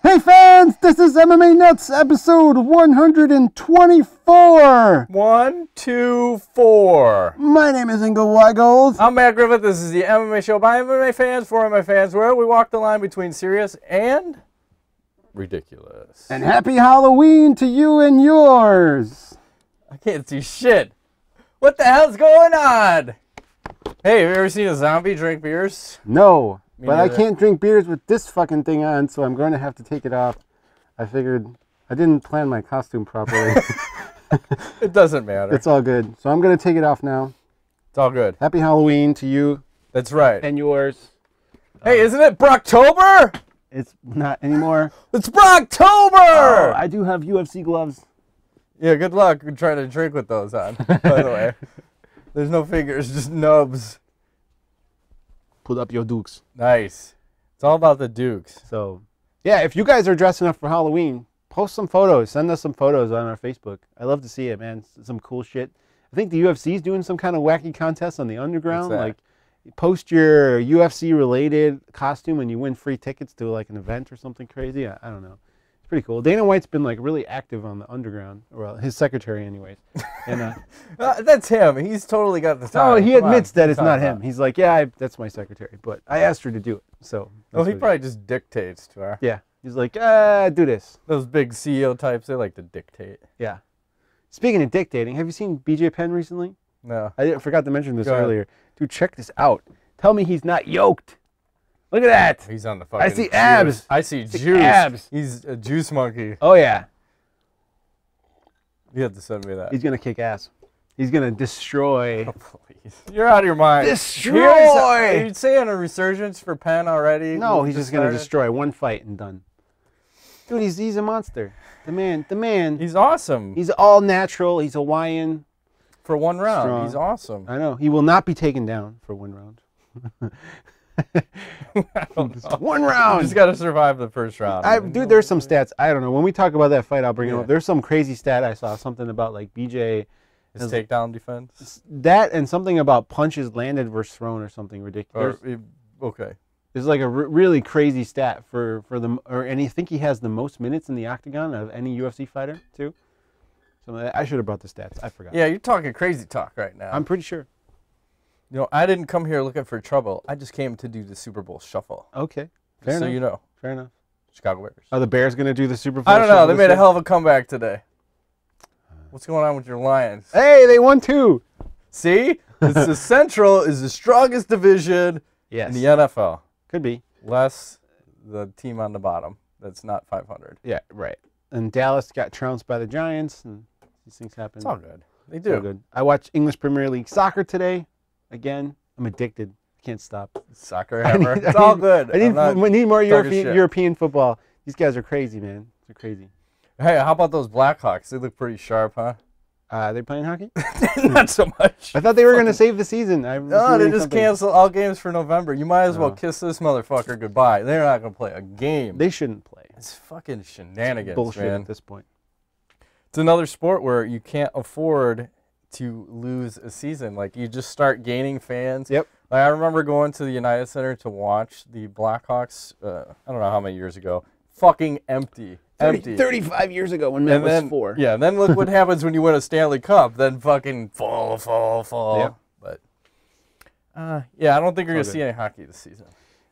Hey fans, this is MMA Nuts episode 124. 1, 2, 4. My name is Ingo Weigold. I'm Matt Griffith. This is the MMA show by MMA fans for MMA fans, where we walk the line between serious and ridiculous. And happy Halloween to you and yours. I can't see shit. What the hell's going on? Hey, have you ever seen a zombie drink beers? No, but neither. I can't drink beers with this fucking thing on, so I'm going to have to take it off. I figured I didn't plan my costume properly. It doesn't matter. It's all good. So I'm going to take it off now. It's all good. Happy Halloween to you That's right. and yours. Hey, isn't it Brocktober? It's not anymore. It's Brocktober! Oh, I do have UFC gloves. Yeah, good luck trying to drink with those on, by the way. There's no fingers, just nubs. Put up your dukes. Nice. It's all about the Dukes. So, yeah, if you guys are dressing up for Halloween, post some photos. Send us some photos on our Facebook. I love to see it, man. Some cool shit. I think the UFC is doing some kind of wacky contest on the underground. What's that? Like, you post your UFC-related costume and you win free tickets to like an event or something crazy. I don't know. It's pretty cool. Dana White's been like really active on the underground. Well, his secretary, anyways. And That's him. He's totally got the time. no, he Come admits on, that it's talk not about him. it. He's like, yeah, that's my secretary, but I asked her to do it. So, Well, that's he what probably just dictates to her. yeah. He's like, do this. Those big CEO types, they like to dictate. Yeah. Speaking of dictating, have you seen BJ Penn recently? No. I forgot to mention this Go ahead. earlier. Dude, check this out. Tell me he's not yoked. Look at that. He's on the fucking I see juice. abs. I see See juice. abs. He's a juice monkey. Oh, yeah. You have to send me that. He's going to kick ass. He's going to destroy. Oh, please. You're out of your mind. Destroy! Are you saying a resurgence for Penn already? No, We he's just going to started? destroy one fight and done. Dude, he's a monster. The man. He's awesome. He's all natural. He's Hawaiian. For one round. Strong. He's awesome. I know. He will not be taken down for one round. I don't know. One You round. just got to survive the first round. Dude, there's some stats. I don't know. When we talk about that fight, I'll bring it Yeah. up. There's some crazy stat I saw. Something about like BJ. His takedown defense. That and something about punches landed versus thrown or something ridiculous. Okay. There's like a really crazy stat for the and I think he has the most minutes in the octagon of any UFC fighter too. So I should have brought the stats. I forgot. Yeah, you're talking crazy talk right now. I'm pretty sure. You know, I didn't come here looking for trouble. I just came to do the Super Bowl shuffle. Okay. Just Fair so enough. you know. Fair enough. Chicago Bears. Are the Bears gonna do the Super Bowl? I don't know. They shuffle made a this hell of a comeback today. What's going on with your Lions? year? Hey, they won too. See? It's the Central is the strongest division Yes. in the NFL. Could be. Less the team on the bottom that's not 500. Yeah. Right. And Dallas got trounced by the Giants, and these things happen. It's all good. They It's do. all good. I watched English Premier League soccer today. Again, I'm addicted. Can't stop. Soccer hammer. It's all good. We need more talking shit. European football. These guys are crazy, man. They're crazy. Hey, how about those Blackhawks? They look pretty sharp, huh? They playing hockey? Not so much. I thought they were going to save the season. No, they just canceled all games for November. You might as well Oh. kiss this motherfucker goodbye. They're not going to play a game. They shouldn't play. It's fucking shenanigans, Bullshit man. at this point. It's another sport where you can't afford to lose a season. Like, you just start gaining fans. Yep. Like, I remember going to the United Center to watch the Blackhawks, I don't know how many years ago. Fucking empty. Empty. 35 years ago when Matt was then, 4. Yeah, and then look what happens when you win a Stanley Cup. Then fucking fall. Yep. But, yeah, I don't think you're going to Okay. see any hockey this season.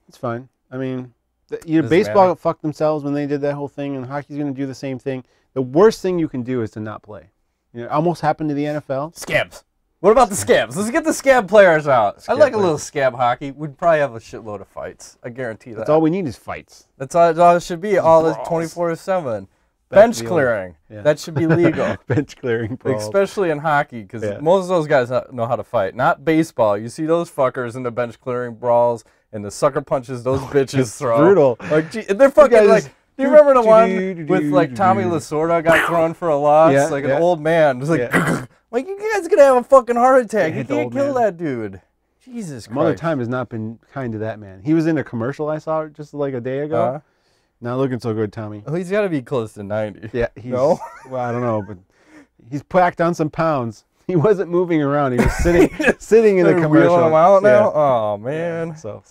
It's fine. I mean, Doesn't baseball matter. fucked themselves when they did that whole thing, and hockey's going to do the same thing. The worst thing you can do is to not play. You know, it almost happened to the NFL. Scabs. What about the scabs? Let's get the scab players out. Scab I like a players. little scab hockey. We'd probably have a shitload of fights. I guarantee that. That's all we need is fights. That's all it should be. All this brawls. 24/7. Back Bench to the old- clearing. yeah. That should be legal. Bench clearing brawls. Especially in hockey, because Yeah. most of those guys know how to fight. Not baseball. You see those fuckers in the bench clearing brawls and the sucker punches those bitches It's throw. brutal. Like, gee, they're fucking guys like. just- Do you remember the one do, with like Tommy do. Lasorda got thrown for a loss? Yeah, Like yeah. an old man. It's like, Yeah. like, you guys gonna have a fucking heart attack. You hit the can't old kill man. that dude. Jesus Mother Christ. Time has not been kind to that man. He was in a commercial I saw just like a day ago. Uh, Not looking so good, Tommy. Oh, he's got to be close to 90. Yeah, he's. No? Well, I don't know, but he's packed on some pounds. He wasn't moving around. He was sitting in the They're commercial. wheeling him out now? Yeah. Oh, man. So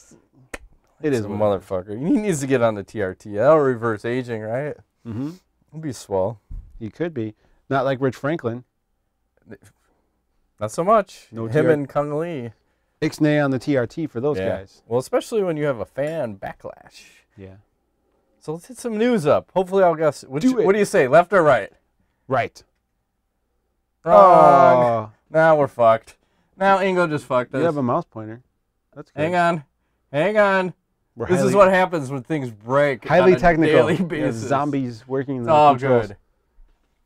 It is a what it is. motherfucker. He needs to get on the TRT. That'll reverse aging, right? Mm-hmm. He'll be swell. He could be. Not like Rich Franklin. Not so much. No Him TR and Cung Lee. Ixnay on the TRT for those guys. Well, especially when you have a fan backlash. Yeah. So let's hit some news up. Hopefully I'll guess. What do you say, left or right? Right. Wrong. Now we're fucked. Now Ingo just fucked us. You have a mouse pointer. That's good. Hang on. Hang on. This is what happens when things break highly on a technical. daily Yeah, basis. zombies working. It's all good.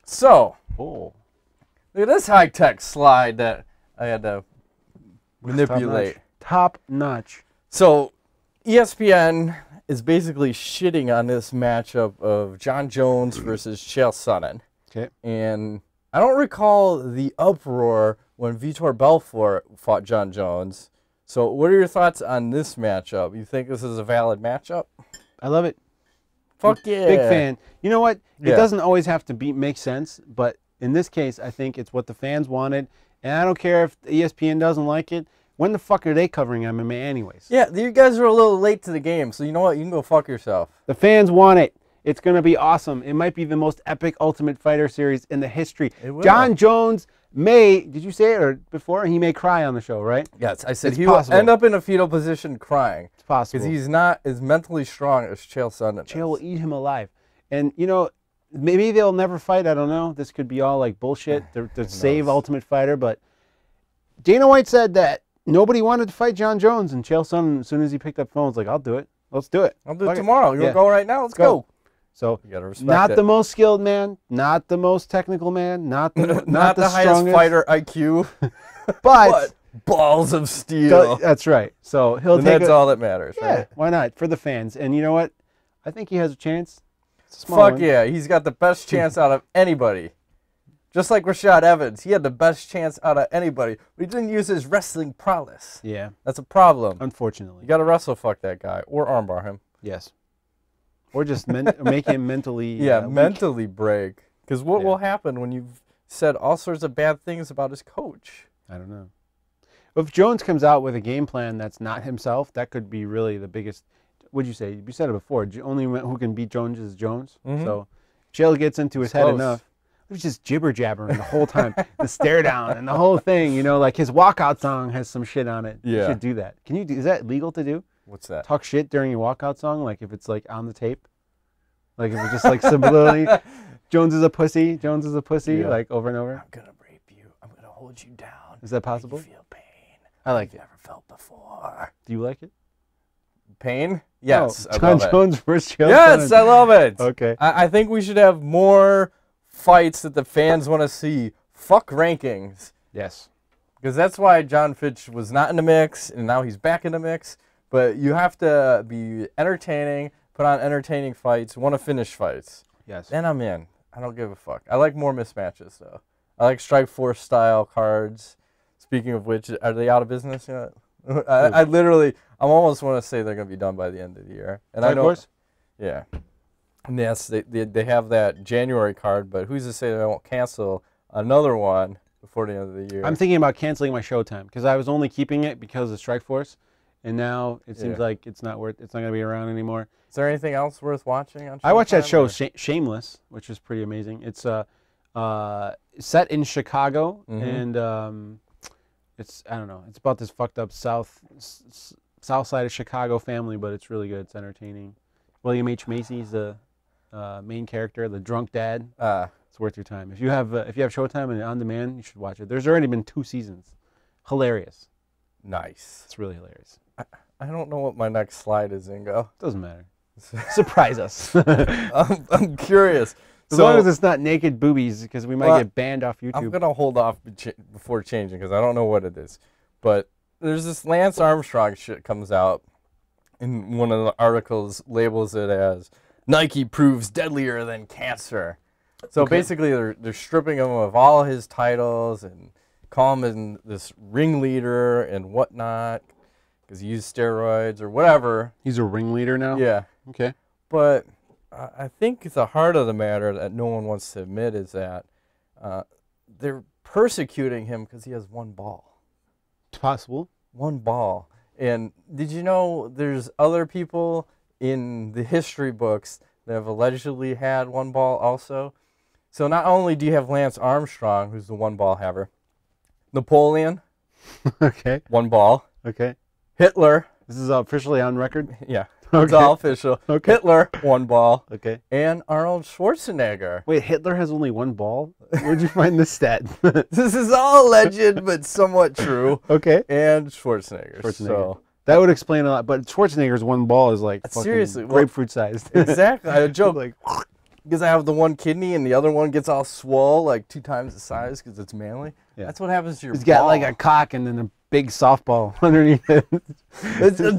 So, Oh. look at this high-tech slide that I had to manipulate. Top notch. So, ESPN is basically shitting on this matchup of Jon Jones versus Chael Sonnen. Okay. And I don't recall the uproar when Vitor Belfort fought Jon Jones. So what are your thoughts on this matchup? You think this is a valid matchup? I love it. Fuck yeah. Big fan. You know what? Yeah. It doesn't always have to make sense, but in this case, I think it's what the fans wanted. And I don't care if ESPN doesn't like it. When the fuck are they covering MMA anyways? Yeah, you guys are a little late to the game, so you know what? You can go fuck yourself. The fans want it. It's going to be awesome. It might be the most epic Ultimate Fighter series in the history. It will. Jon Jones may, did you say it or before? He may cry on the show, right? Yes, I said It's he possible. will end up in a fetal position crying. It's possible. Because he's not as mentally strong as Chael Sonnen. Chael will eat him alive. And, you know, maybe they'll never fight. I don't know. This could be all like bullshit to save Ultimate Fighter. But Dana White said that nobody wanted to fight Jon Jones. And Chael Sonnen, as soon as he picked up the phone, was like, I'll do it. Let's do it. I'll do it tomorrow. You want to go right now? Let's go. go. So, You gotta respect not it. the most skilled man, not the most technical man, not the, not the highest strongest, fighter IQ, but balls of steel. that's right. So he'll And take that's all that matters, Yeah, right? why not? For the fans. And you know what? I think he has a chance. It's a small Fuck one. yeah, he's got the best chance out of anybody. Just like Rashad Evans, he had the best chance out of anybody. But he didn't use his wrestling prowess. Yeah, That's a problem. unfortunately. You got to wrestle fuck that guy or armbar him. Yes. Or just make him mentally Yeah, weak. mentally break. Because what Yeah. will happen when you've said all sorts of bad things about his coach? I don't know. If Jones comes out with a game plan that's not himself, that could be really the biggest. What'd you say? You said it before. Only who can beat Jones is Jones. Mhm. So Chael gets into his head close. enough. It was just jibber jabbering the whole time. The stare down and the whole thing. You know, like his walkout song has some shit on it. Yeah. You should do that. Can you do? Is that legal to do? What's that? Talk shit during your walkout song, like if it's like on the tape, like if it's just like subliminally, Jones is a pussy, Jones is a pussy, Yeah. like over and over. I'm going to rape you. I'm going to hold you down. Is that Make possible? you feel pain. I like You've it. never felt before. Do you like it? Pain? Yes. Oh, I Jon love it. Jones versus Chael Yes, Sonnen. I love it. Okay. I think we should have more fights that the fans want to see. Fuck rankings. Yes. Because that's why John Fitch was not in the mix, and now he's back in the mix. But you have to be entertaining, put on entertaining fights, want to finish fights. Yes. Then I'm in. I don't give a fuck. I like more mismatches, though. I like Strike Force style cards. Speaking of which, are they out of business yet? I literally, I almost want to say they're going to be done by the end of the year. And I know, Force? yeah. And yes, they have that January card, but who's to say they won't cancel another one before the end of the year? I'm thinking about canceling my Showtime because I was only keeping it because of Strike Force, and now it seems like it's not going to be around anymore. Is there anything else worth watching on Showtime? I watched that show, or- Shameless, which is pretty amazing. It's set in Chicago, Mhm. and it's, I don't know, it's about this fucked up south side of Chicago family, but it's really good. It's entertaining. William H. Macy's the main character, the drunk dad. It's worth your time. If you have Showtime and on demand, you should watch it. There's already been 2 seasons. Hilarious. Nice. It's really hilarious. I don't know what my next slide is, Ingo. Doesn't matter. Surprise us. I'm curious. As long as it's not naked boobies, because we might get banned off YouTube. I'm going to hold off before changing because I don't know what it is. But there's this Lance Armstrong shit comes out, and one of the articles labels it as Nike proves deadlier than cancer. So basically they're stripping him of all his titles and call him this ringleader and whatnot because he used steroids or whatever. He's a ringleader now? Yeah. Okay. But I think the heart of the matter that no one wants to admit is that they're persecuting him because he has one ball. It's possible. One ball. And did you know there's other people in the history books that have allegedly had one ball also? So not only do you have Lance Armstrong, who's the one ball haver, Napoleon, Okay. one ball, Okay. Hitler, This is officially on record? yeah, Okay. it's all official, Okay. Hitler, one ball, Okay. and Arnold Schwarzenegger. Wait, Hitler has only one ball? Where'd you find this stat? This is all legend, but somewhat true. Okay. And Schwarzenegger. Schwarzenegger. So That would explain a lot, but Schwarzenegger's one ball is like fucking seriously, well, grapefruit sized. exactly. I joke Like, because I have the one kidney and the other one gets all swole, like 2 times the size because it's manly. Yeah. That's what happens to your he's got ball. like a cock and then a big softball underneath it.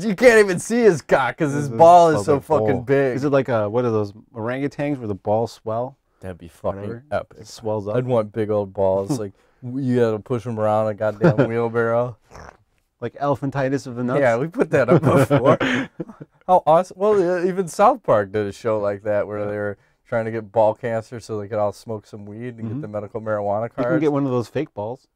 You can't even see his cock because his ball is so fucking big. Is it like what are those orangutans where the balls swell? That'd be fucking Whatever. epic. It swells up. I'd want big old balls. Like you gotta push them around a goddamn wheelbarrow. Like elephantitis of the nuts? Yeah, we put that up before. How awesome! Well, even South Park did a show like that where they were trying to get ball cancer so they could all smoke some weed and get the medical marijuana You cards. can get one of those fake balls.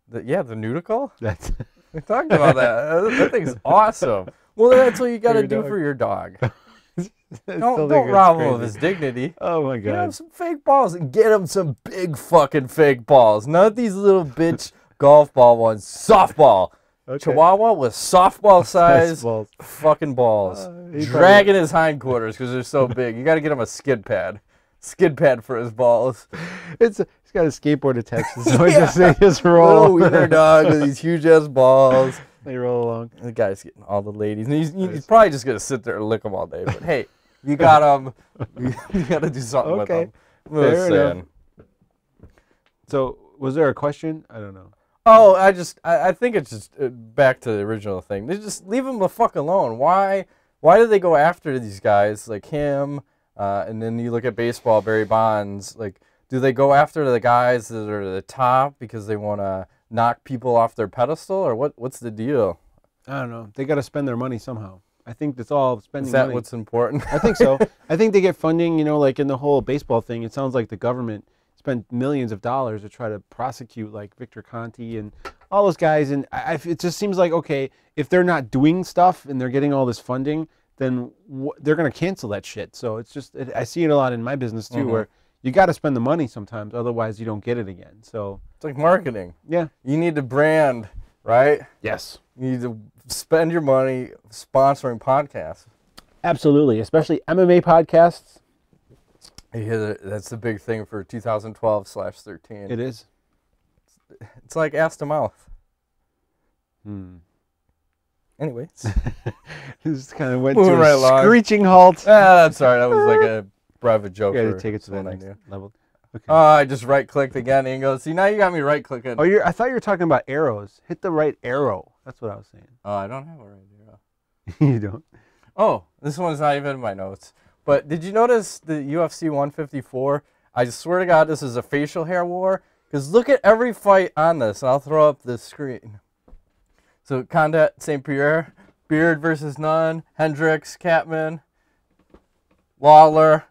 The Nudical? That's We talked about that. That thing's awesome. Well, that's what you got to your do dog. for your dog. I still Don't think it's rob him of crazy. his dignity. Oh my Get him god. some fake balls and get him some big fucking fake balls. Not these little bitch golf ball ones. Softball. Okay. Chihuahua with softball size balls. fucking balls. he Dragging his hindquarters because they're so big. You got to get him a skid pad. Skid pad for his balls. He's got a skateboard attached, so they just roll. Little wiener dog with these huge ass balls. They roll along. The guy's getting all the ladies. And he's probably just going to sit there and lick them all day. But hey, you got him. You got to do something with Okay. them. I'm just Fair saying. enough. So, was there a question? I don't know. Oh, I think it's just back to the original thing. They just leave him the fuck alone. Why do they go after these guys like him? And then you look at baseball, Barry Bonds. Like, do they go after the guys that are at the top because they want to knock people off their pedestal, or what's the deal? I don't know. They got to spend their money somehow. I think it's all spending Is that money. what's important? I think so. I think they get funding, like in the whole baseball thing. It sounds like the government spent millions of dollars to try to prosecute like Victor Conti and all those guys. And it just seems like, okay, if they're not doing stuff and they're getting all this funding, then they're going to cancel that shit. So it's just, I see it a lot in my business too, where you got to spend the money sometimes. Otherwise you don't get it again. So It's like marketing. yeah. You need to brand, right? Yes. You need to spend your money sponsoring podcasts. Absolutely. Especially MMA podcasts. Yeah, that's the big thing for 2012/13. It is. It's like ass to mouth. Anyways. This kind of went Moving to right a along. screeching halt. That's sorry. That was like a private joke. You got for to take it to the someone I next knew. level. Okay. I just right-clicked again and go, see, now you got me right-clicking. Oh, I thought you were talking about arrows. Hit the right arrow. That's what I was saying. Oh, I don't have a right arrow. You don't? Oh, this one's not even in my notes. But did you notice the UFC 154? I swear to God, this is a facial hair war. Because look at every fight on this. And I'll throw up the screen. So, Condit St. Pierre, Beard versus Nunn, Hendricks, Catman, Lawler,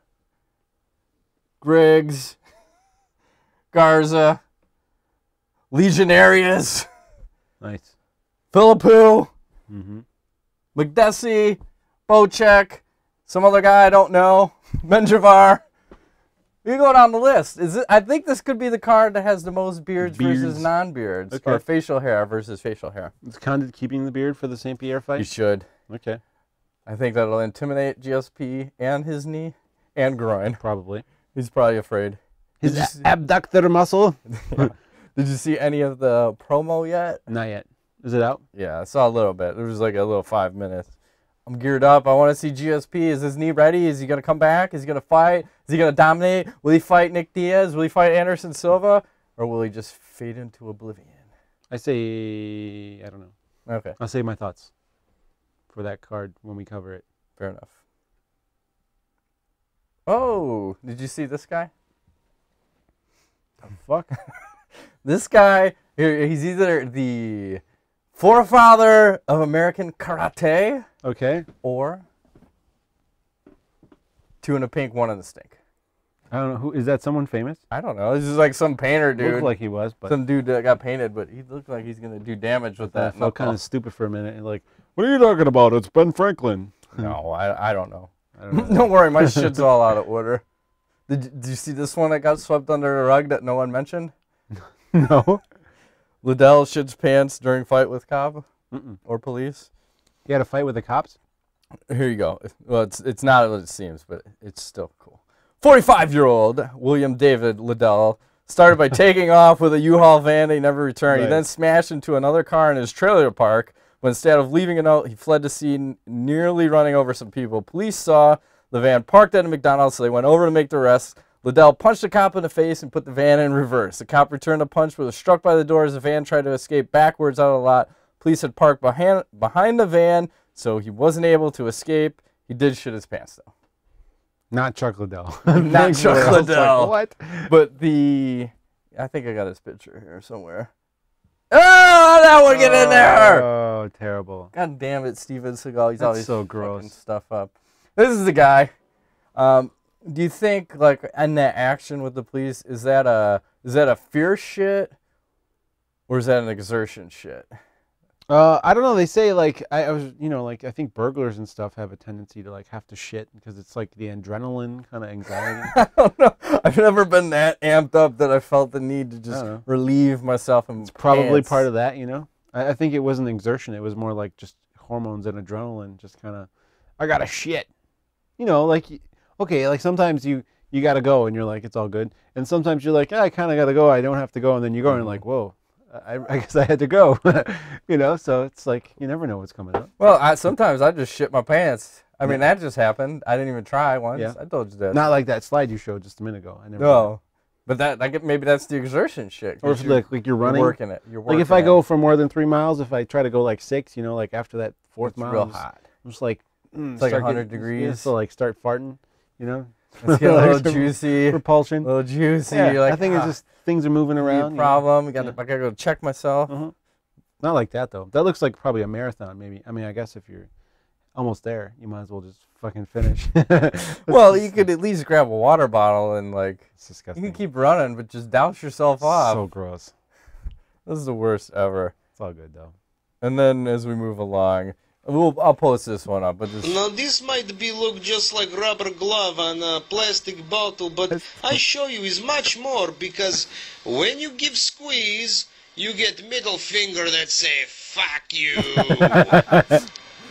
Griggs, Garza, Legionarius, Nice. Philippou, Mm-hmm. McDessie, Bocek, some other guy I don't know, Menjivar. You go down the list. I think this could be the card that has the most beards versus non-beards, Okay. or facial hair versus facial hair. Is Condit keeping the beard for the St. Pierre You fight? should. Okay. I think that'll intimidate GSP and his knee and groin. Probably. He's probably afraid. His Did you see- abductor muscle? Did you see any of the promo yet? Not yet. Is it out? Yeah, I saw a little bit. There was like a little 5 minutes. I'm geared up. I want to see GSP. Is his knee ready? Is he going to come back? Is he going to fight? Is he going to dominate? Will he fight Nick Diaz? Will he fight Anderson Silva? Or will he just fade into oblivion? I say, I don't know. Okay, I'll save my thoughts for that card when we cover it. fair enough. Oh, did you see this guy? The fuck? This guy, he's either the forefather of American karate Okay. or two in a pink, one in the stink. I don't know who is that. Someone famous? I don't know. This is like some painter dude. Looked like he was, but some dude that got painted, but he looked like he's gonna do damage with that. I felt kind of stupid for a minute. And like, what are you talking about? It's Ben Franklin. No, I don't know. I don't know. Don't worry, my shit's all out of order. Did you see this one that got swept under the rug that no one mentioned? No. Liddell shits pants during fight with cop or police. He had a fight with the cops? Here you go. Well, it's not what it seems, but it's still cool. 45-year-old William David Liddell started by taking off with a U-Haul van that he never returned. Right. He then smashed into another car in his trailer park. When instead of leaving a note, he fled the scene, nearly running over some people. Police saw the van parked at a McDonald's, so they went over to make the arrest. Liddell punched the cop in the face and put the van in reverse. The cop returned the punch but was struck by the door as the van tried to escape backwards out of the lot. Police had parked behind the van, so he wasn't able to escape. He did shit his pants, though. Not Chuck Liddell. Not Chuck Liddell. Like, what? But I think I got his picture here somewhere. Oh, that one, get in there! Oh, terrible. God damn it, Steven Seagal. He's always so gross. fucking stuff up. This is the guy. Do you think, like, in that action with the police, is that a fear shit, or is that an exertion shit? I don't know. They say like I was, like I think burglars and stuff have a tendency to like have to shit because it's like the adrenaline kind of anxiety. I don't know. I've never been that amped up that I felt the need to just relieve myself. And it's probably part of that, I think it wasn't exertion. It was more like just hormones and adrenaline. Just kind of, I gotta shit. Like okay, like sometimes you gotta go and you're like it's all good, and sometimes you're like I kind of gotta go. I don't have to go, and then you go and you're like whoa. I guess I had to go, so it's like you never know what's coming up. Well, sometimes I just shit my pants. I mean, that just happened. I didn't even try once. Yeah. I told you that. Not like that slide you showed just a minute ago. I never. No, but maybe that's the exertion shit. Or if like you're running, you're working it. You're working like if I go for more than 3 miles, if I try to go like 6, like after that 4th mile, real hot. I'm just like it's like 100 degrees. Yeah, so like start farting, Let's get a little juicy. Repulsion. A little juicy. Yeah, like, I think it's just things are moving around. Problem. I gotta go check myself. Not like that though. That looks like probably a marathon. Maybe. I mean, I guess if you're almost there, you might as well just fucking finish. Well, you could at least grab a water bottle and like. It's disgusting. You can keep running, but just douse yourself off. So gross. This is the worst ever. It's all good though. And then as we move along. I'll post this one up, but now this might look just like rubber glove on a plastic bottle, but I show you is much more because when you give squeeze, you get middle finger that say "fuck you."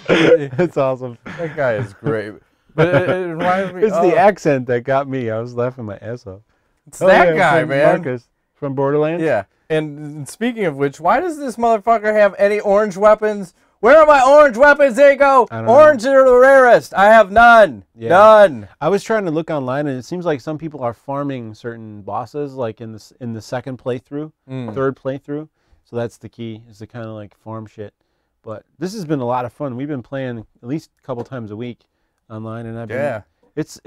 It's awesome. That guy is great. But it reminds me. It's the accent that got me. I was laughing my ass off. It's that guy, man. Marcus from Borderlands. Yeah. And speaking of which, why does this motherfucker have any orange weapons? Where are my orange weapons? There you go. Orange are the rarest. I have none. Yeah. None. I was trying to look online, and it seems like some people are farming certain bosses, like in the second playthrough, third playthrough. So that's the key, is to kind of like farm shit. But this has been a lot of fun. We've been playing at least a couple times a week online, and I've been, it's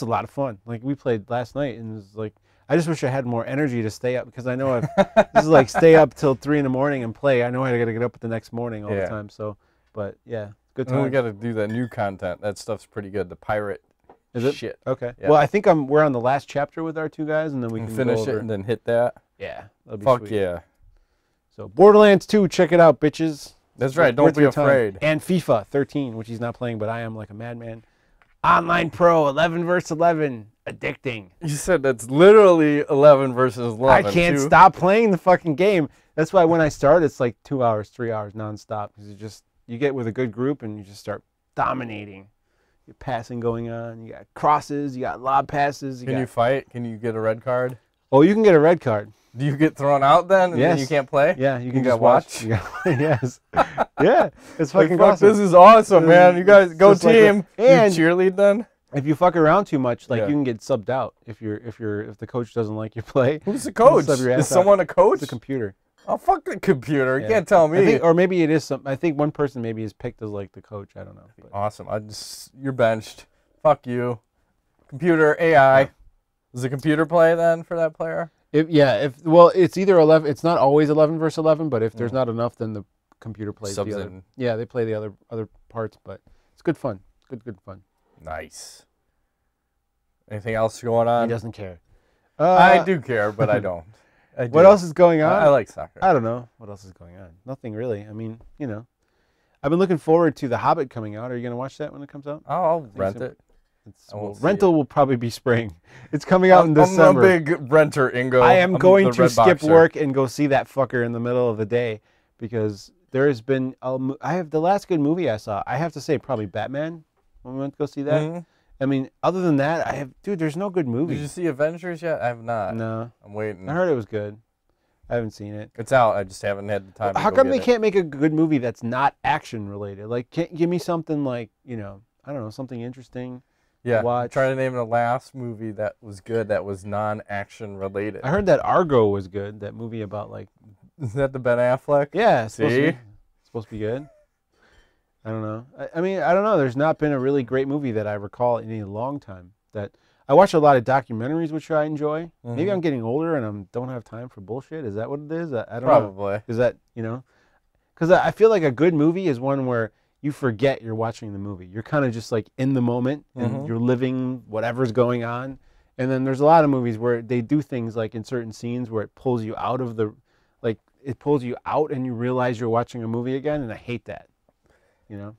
a lot of fun. Like we played last night, and it was like. I just wish I had more energy to stay up because I know this is like stay up till 3 in the morning and play. I know I got to get up the next morning all the time. So, but yeah, good time. We got to do that new content. That stuff's pretty good. The pirate shit. Okay. Yeah. Well, I think we're on the last chapter with our 2 guys, and then we can finish it and then hit that. Yeah. That'd be Fuck sweet. yeah. So Borderlands 2, check it out, bitches. That's right. Don't be afraid. And FIFA 13, which he's not playing, but I am like a madman. Online Pro 11 versus 11. Addicting. You said that's literally 11 versus 11. I can't stop playing the fucking game. That's why when I start, it's like 2 hours, 3 hours nonstop. Because you get with a good group and you just start dominating. Your passing going on. You got crosses. You got lob passes. Can you fight? Can you get a red card? Oh, you can get a red card. Do you get thrown out then? And then you can't play? Yeah, you can just watch. Yes. Yeah, it's fucking awesome. This is awesome, man. You guys go team. And you cheerlead then? If you fuck around too much, like you can get subbed out if the coach doesn't like your play. Who's the coach? Is someone a coach? It's a computer. Oh, fuck the computer. You can't tell me. Or maybe it is some. I think one person maybe is picked as like the coach. I don't know. But. Awesome. You're benched. Fuck you. Computer AI. Does the computer play then for that player? Well, it's either 11. It's not always 11 versus 11, but if there's not enough, then the computer plays the other. Yeah, they play the other parts, but it's good fun. Good fun. Nice. Anything else going He on? doesn't care. I do care, but I don't. I do. What else is going on? I like soccer. I don't know. What else is going on? Nothing really. I mean, you know. I've been looking forward to The Hobbit coming out. Are you going to watch that when it comes out? I'll rent it. Rental will probably be spring. It's coming out in December. I'm a big renter, Ingo. I am going to skip boxer. work and go see that fucker in the middle of the day because there has been. I have the last good movie I saw. I have to say probably Batman when we went to go see that. Mm-hmm. I mean, other than that, dude. There's no good movies. Did you see Avengers yet? I have not. No, I'm waiting. I heard it was good. I haven't seen it. It's out. I just haven't had the time. How come they can't make a good movie that's not action related? Like, can't give me something like, you know, I don't know, something interesting. Yeah, Watch. trying to name the last movie that was good that was non-action related. I heard that Argo was good. That movie about like. Is that the Ben Affleck? Yeah, it's See? supposed to be good. I don't know. I mean, I don't know. There's not been a really great movie that I recall in a long time. That I watch a lot of documentaries, which I enjoy. Mm-hmm. Maybe I'm getting older and I don't have time for bullshit. Is that what it is? I don't know. Probably. Is that, you know? Because I feel like a good movie is one where you forget you're watching the movie. You're kind of just like in the moment and you're living whatever's going on. And then there's a lot of movies where they do things like in certain scenes where it pulls you out of the, like it pulls you out and you realize you're watching a movie again. And I hate that, you know?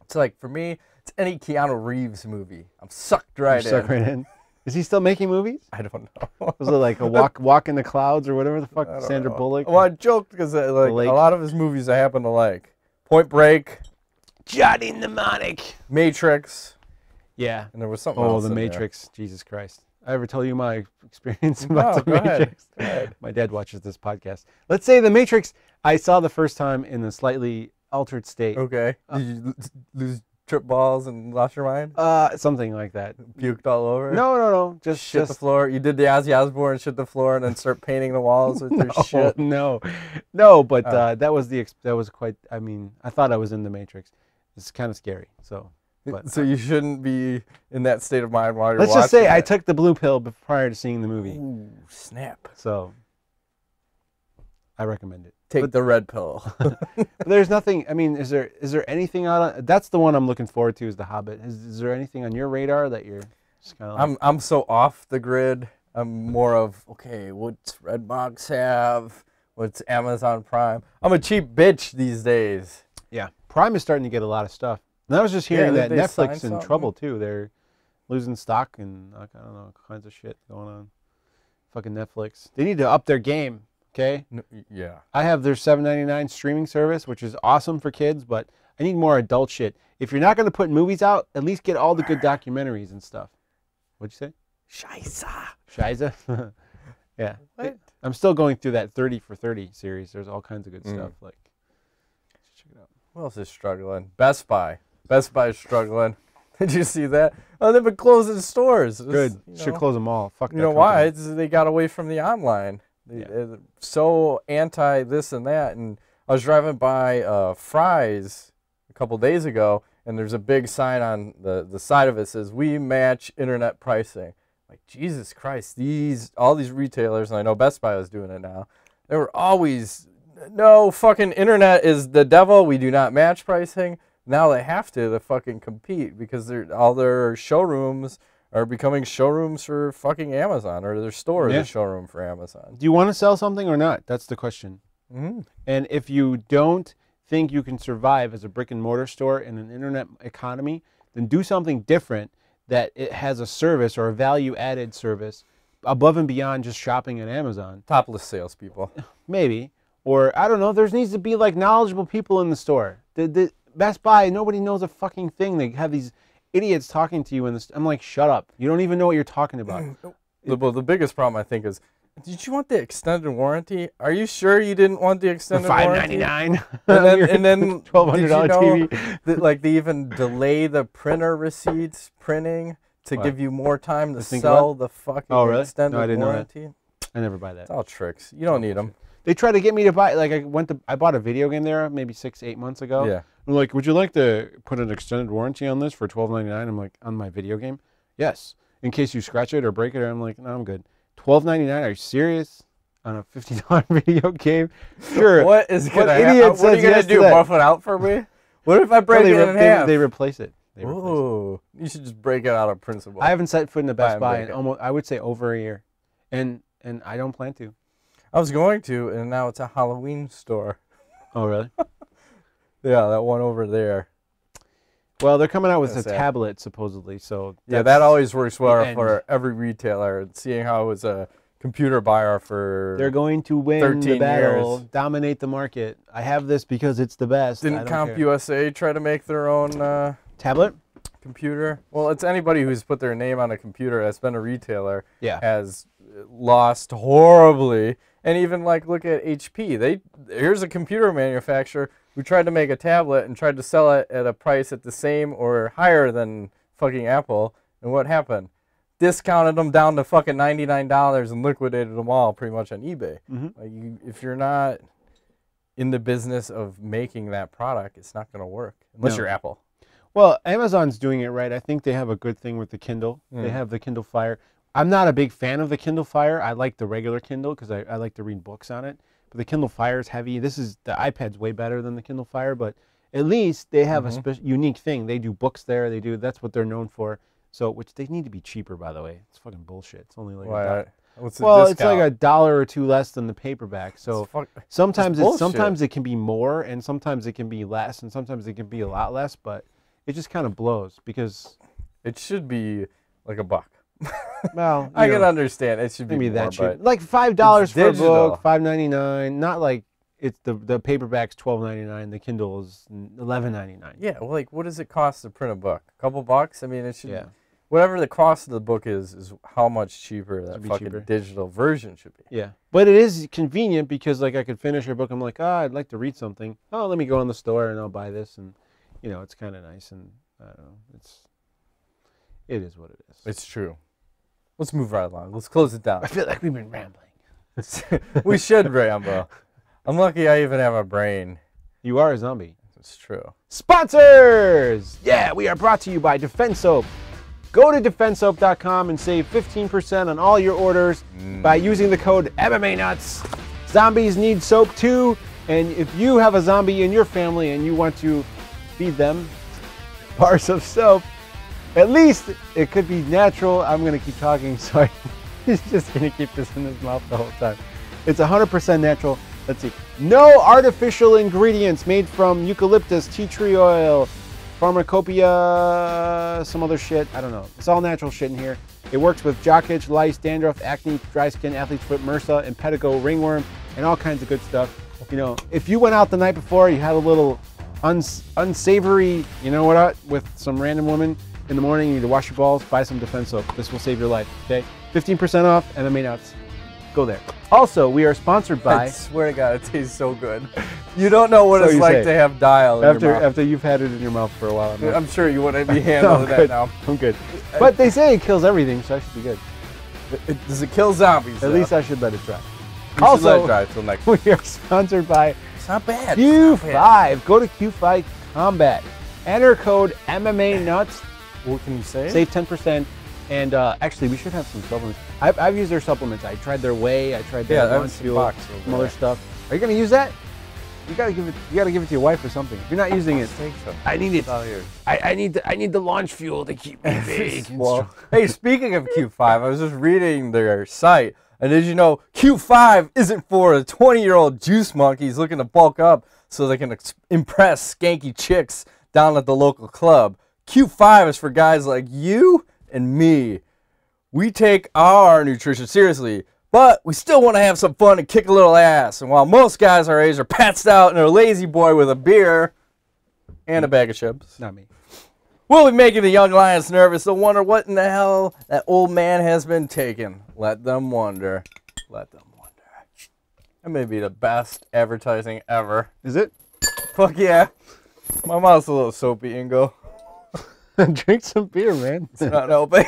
It's like, for me, it's any Keanu Reeves movie. I'm sucked right in. Sucked right in. Is he still making movies? I don't know. Was it like a walk in the clouds or whatever the fuck? Sandra Bullock? Well, I joked because like a lot of his movies I happen to like. Point Break. Johnny Mnemonic. Matrix. Yeah. And there was something else the in Matrix. There. Jesus Christ. I ever tell you my experience about the Matrix? Go ahead. My dad watches this podcast. Let's say the Matrix I saw the first time in a slightly altered state. Okay. Did you lose trip balls and lost your mind? Something like that. Puked all over? No. Just shit the floor. You did the Ozzy Osbourne, shit the floor, and then start painting the walls with your shit. No. But that was quite. I mean, I thought I was in the Matrix. It's kind of scary. So you shouldn't be in that state of mind while you're watching. Let's just say I took the blue pill prior to seeing the movie. Ooh, snap. So I recommend it. Take the red pill. There's nothing. I mean, is there anything on? That's the one I'm looking forward to. Is The Hobbit? Is there anything on your radar that you're just kind of? Like, I'm so off the grid. I'm more of okay. What's Redbox have? What's Amazon Prime? I'm a cheap bitch these days. Yeah, Prime is starting to get a lot of stuff. And I was just hearing that Netflix is in trouble too. They're losing stock and I don't know, all kinds of shit going on. Fucking Netflix. They need to up their game. Okay. Yeah. I have their $7.99 streaming service, which is awesome for kids, but I need more adult shit. If you're not going to put movies out, at least get all the good documentaries and stuff. What'd you say? Shiza. Yeah. What? I'm still going through that 30 for 30 series. There's all kinds of good stuff. Like, check it out. Who else is struggling? Best Buy. Best Buy is struggling. Did you see that? Oh, they've been closing stores. Good. Should close them all. Fuck that. You know why? They got away from the online. They're so anti this and that. And I was driving by Fry's a couple days ago, and there's a big sign on the side of it that says, "We match internet pricing." Like, Jesus Christ, all these retailers, and I know Best Buy is doing it now, they were always, no, fucking internet is the devil. We do not match pricing. Now they have to fucking compete because all their showrooms are becoming showrooms for fucking Amazon, or their store is a showroom for Amazon. Do you want to sell something or not? That's the question. Mm-hmm. And if you don't think you can survive as a brick and mortar store in an internet economy, then do something different that it has a service or a value added service above and beyond just shopping at Amazon. Topless salespeople. Maybe. Or, I don't know, there needs to be like knowledgeable people in the store. The Best Buy, nobody knows a fucking thing. They have these idiots talking to you in this. I'm like, shut up. You don't even know what you're talking about. The biggest problem, I think, is, did you want the extended warranty? Are you sure you didn't want the extended warranty? $5.99. And then $1,200 TV. That, like, they even delay the printer receipts printing to give you more time to sell the fucking extended warranty. Know that. I never buy that. It's all tricks. You don't need them. They try to get me to buy, like, I bought a video game there maybe 6-8 months ago. Yeah. I'm like, would you like to put an extended warranty on this for $12.99? I'm like, on my video game? Yes. In case you scratch it or break it. I'm like, no, I'm good. $12.99? Are you serious? On a $50 video game? Sure. What is going to happen? What are you going to do? Buff it out for me? What if I break it in half? They replace it. They replaced it. Oh, you should just break it out of principle. I haven't set foot in the Best Buy in break it. almost, I would say, over a year, and I don't plan to. I was going to, and now it's a Halloween store. Oh, really? Yeah, that one over there. Well, they're coming out with That's a sad. tablet supposedly, so Yeah, that's that always works well end. for every retailer. Seeing how it was a computer buyer for they're going to win 13 the battle, years. dominate the market. I have this because it's the best. I Didn't don't care. CompUSA try to make their own Tablet? computer? Well, it's anybody who's put their name on a computer that's been a retailer Yeah. has lost horribly. And even like look at HP. Here's a computer manufacturer who tried to make a tablet and tried to sell it at a price at the same or higher than fucking Apple. And what happened? Discounted them down to fucking $99 and liquidated them all pretty much on eBay. Mhm. Like if you're not in the business of making that product, it's not going to work unless No. you're Apple. Well, Amazon's doing it right. I think they have a good thing with the Kindle. They have the Kindle Fire. I'm not a big fan of the Kindle Fire. I like the regular Kindle because I like to read books on it. But the Kindle Fire is heavy. The iPad's way better than the Kindle Fire, but at least they have a unique thing. They do books there. That's what they're known for. So, which they need to be cheaper, by the way. It's fucking bullshit. It's only like Why? What's the well, discount? it's like $1 or $2 less than the paperback. So sometimes bullshit. sometimes it can be more, and sometimes it can be less, and sometimes it can be a lot less. But it just kind of blows because It should be like $1. well, I can understand it should be maybe more, that cheap. but Like $5 for a digital. book, $5.99. Not like it's the paperback's $12.99. The Kindle is $11.99. yeah, well, like what does it cost to print a book? A couple bucks? I mean, it should. Yeah. Whatever the cost of the book is how much cheaper that be fucking cheaper. digital version should be. Yeah, but it is convenient because like I could finish a book. I'm like, I'd like to read something. Oh, let me go in the store and I'll buy this, and it's kind of nice. And I don't know, it is what it is. It's true. Let's move right along. Let's close it down. I feel like we've been rambling. We should ramble. I'm lucky I even have a brain. You are a zombie. It's true. Sponsors! Yeah, we are brought to you by Defense Soap. Go to defensesoap.com and save 15% on all your orders by using the code MMA Nuts. Zombies need soap too, and if you have a zombie in your family and you want to feed them bars of soap, at least it could be natural. I'm going to keep talking, so he's just going to keep this in his mouth the whole time. It's 100% natural. Let's see. No artificial ingredients made from eucalyptus, tea tree oil, pharmacopoeia, some other shit. I don't know. It's all natural shit in here. It works with jock itch, lice, dandruff, acne, dry skin, athlete's foot, MRSA, impetigo, ringworm, and all kinds of good stuff. If you went out the night before, you had a little unsavory, with some random woman in the morning, you need to wash your balls, buy some Defense Soap. This will save your life, okay? 15% off, MMA Nuts. Go there. Also, we are sponsored by... I swear to God, it tastes so good. You don't know what So it's you like say. to have dial in your mouth. After you've had it in your mouth for a while. I'm sure you wouldn't be handling that good. now. I'm good. But they say it kills everything, so I should be good. Does it kill zombies? At least I should let it try. You should let Also, it dry till next we are sponsored by It's not bad. It's not bad. Q5. Go to Q5 Combat. Enter code MMA Nuts. What can you say? Save 10%. And actually, we should have some supplements. I've used their supplements. I tried their whey. I tried their I have launch some fuel, box over some other there. stuff. Are you gonna use that? You gotta give it to your wife or something. If you're not using it, Take some. I need it. It's all yours. I need the launch fuel to keep me big. and Well, strong. hey, speaking of Q5, I was just reading their site, and did you know Q5 isn't for the 20-year-old juice monkeys looking to bulk up so they can impress skanky chicks down at the local club. Q5 is for guys like you and me. We take our nutrition seriously, but we still want to have some fun and kick a little ass. And while most guys our age are passed out in a lazy boy with a beer and a bag of chips, Not me. we'll be making the young lions nervous. They'll wonder what in the hell that old man has been taking. Let them wonder. Let them wonder. That may be the best advertising ever. Is it? Fuck yeah. My mouth's a little soapy, Ingo. Drink some beer, man. It's not helping.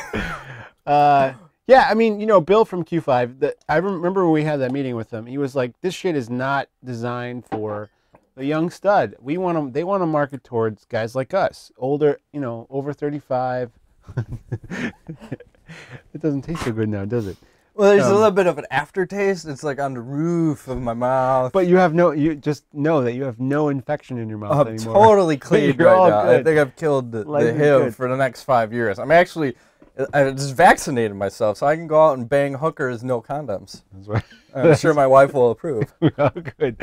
Yeah, I mean, Bill from Q5, I remember when we had that meeting with him, he was like, this shit is not designed for the young stud. They want to market towards guys like us, older, over 35. It doesn't taste so good now, does it? Well, there's a little bit of an aftertaste. It's like on the roof of my mouth. But you just know that you have no infection in your mouth I'm anymore. totally clean You're right all now. good. I think I've killed the Life is HIV good. for the next 5 years. I just vaccinated myself, so I can go out and bang hookers, no condoms. That's right. I'm sure my wife will approve. Oh, good.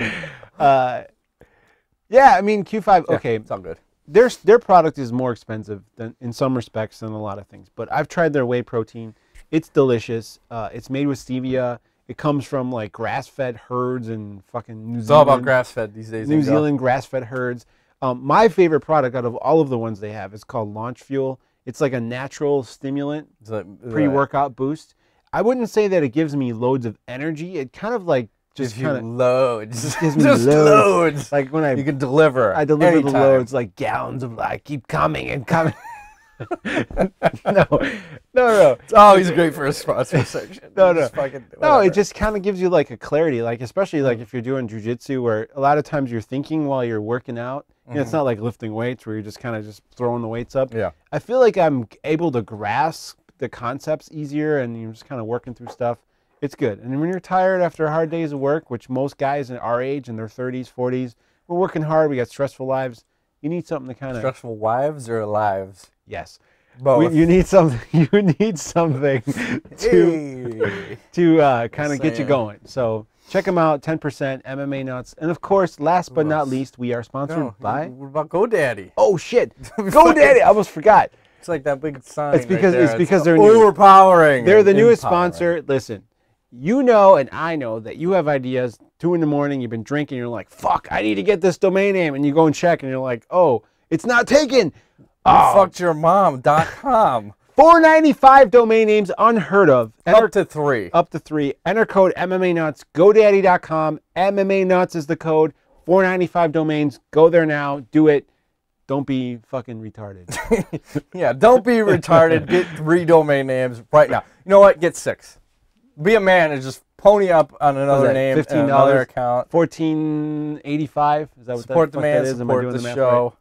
Yeah, I mean Q5. Okay, It's all good. their product is more expensive than in some respects than a lot of things. But I've tried their whey protein. It's delicious. It's made with stevia. It comes from like grass-fed herds in fucking New Zealand. It's all about grass-fed these days. New Zealand grass-fed herds. My favorite product out of all of the ones they have is called Launch Fuel. It's like a natural stimulant, It's like, pre-workout boost. I wouldn't say that it gives me loads of energy. It kind of like just gives you kind of loads. gives me Just loads. Like when You can deliver. I deliver anytime. the loads like gallons of like keep coming and coming. no. It's always great for a sponsor section. No. Just fucking, No, whatever. it just kind of gives you like a clarity, like especially like if you're doing jujitsu, where a lot of times you're thinking while you're working out. You know, it's not like lifting weights where you're just kind of just throwing the weights up. Yeah. I feel like I'm able to grasp the concepts easier, and you're just kind of working through stuff. It's good. And when you're tired after hard days of work, which most guys in our age, in their 30s, 40s, we're working hard. We got stressful lives. You need something to kind of Stressful wives or lives? yes. Both. You need something. You need something to kind of get you saying. going. So check them out. 10% MMA Nuts, and of course, last but not least, we are sponsored No, by. what about GoDaddy? Oh shit! GoDaddy. I almost forgot. It's like that big sign. It's because right there. it's because they're new. overpowering. They're the and newest empowering. sponsor. Listen, you know, and I know that you have ideas. 2 a.m, you've been drinking. You're like, fuck, I need to get this domain name, and you go and check, and you're like, oh, it's not taken. Fuckedyourmom.com. $4.95 domain names, unheard of. Up to 3. Up to 3. Enter code MMA Nuts. GoDaddy.com. MMA Nuts is the code. $4.95 domains. Go there now. Do it. Don't be fucking retarded. Yeah, don't be retarded. Get 3 domain names right now. You know what? Get 6. Be a man and just pony up on another name, and $15, another account. $14.85. Is that what Support that, the man, that is? Am I support doing the math show. right?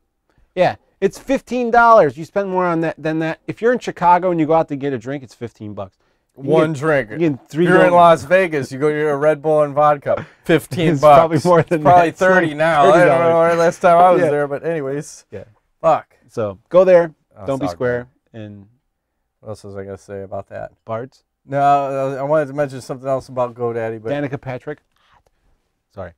Yeah, it's $15. You spend more on that than that. If you're in Chicago and you go out to get a drink, it's $15. One drink. You get 3 If you're in domains. Las Vegas, you go to a Red Bull and vodka. 15 It's bucks. probably more than It's probably that. It's 30 like now. I don't $30. know last time I was Yeah. there, but anyways. Yeah. Fuck. So go there. Oh, Don't be sorry. square. And What else was I going to say about that? Bards. No, I wanted to mention something else about GoDaddy, but Danica Patrick. Sorry.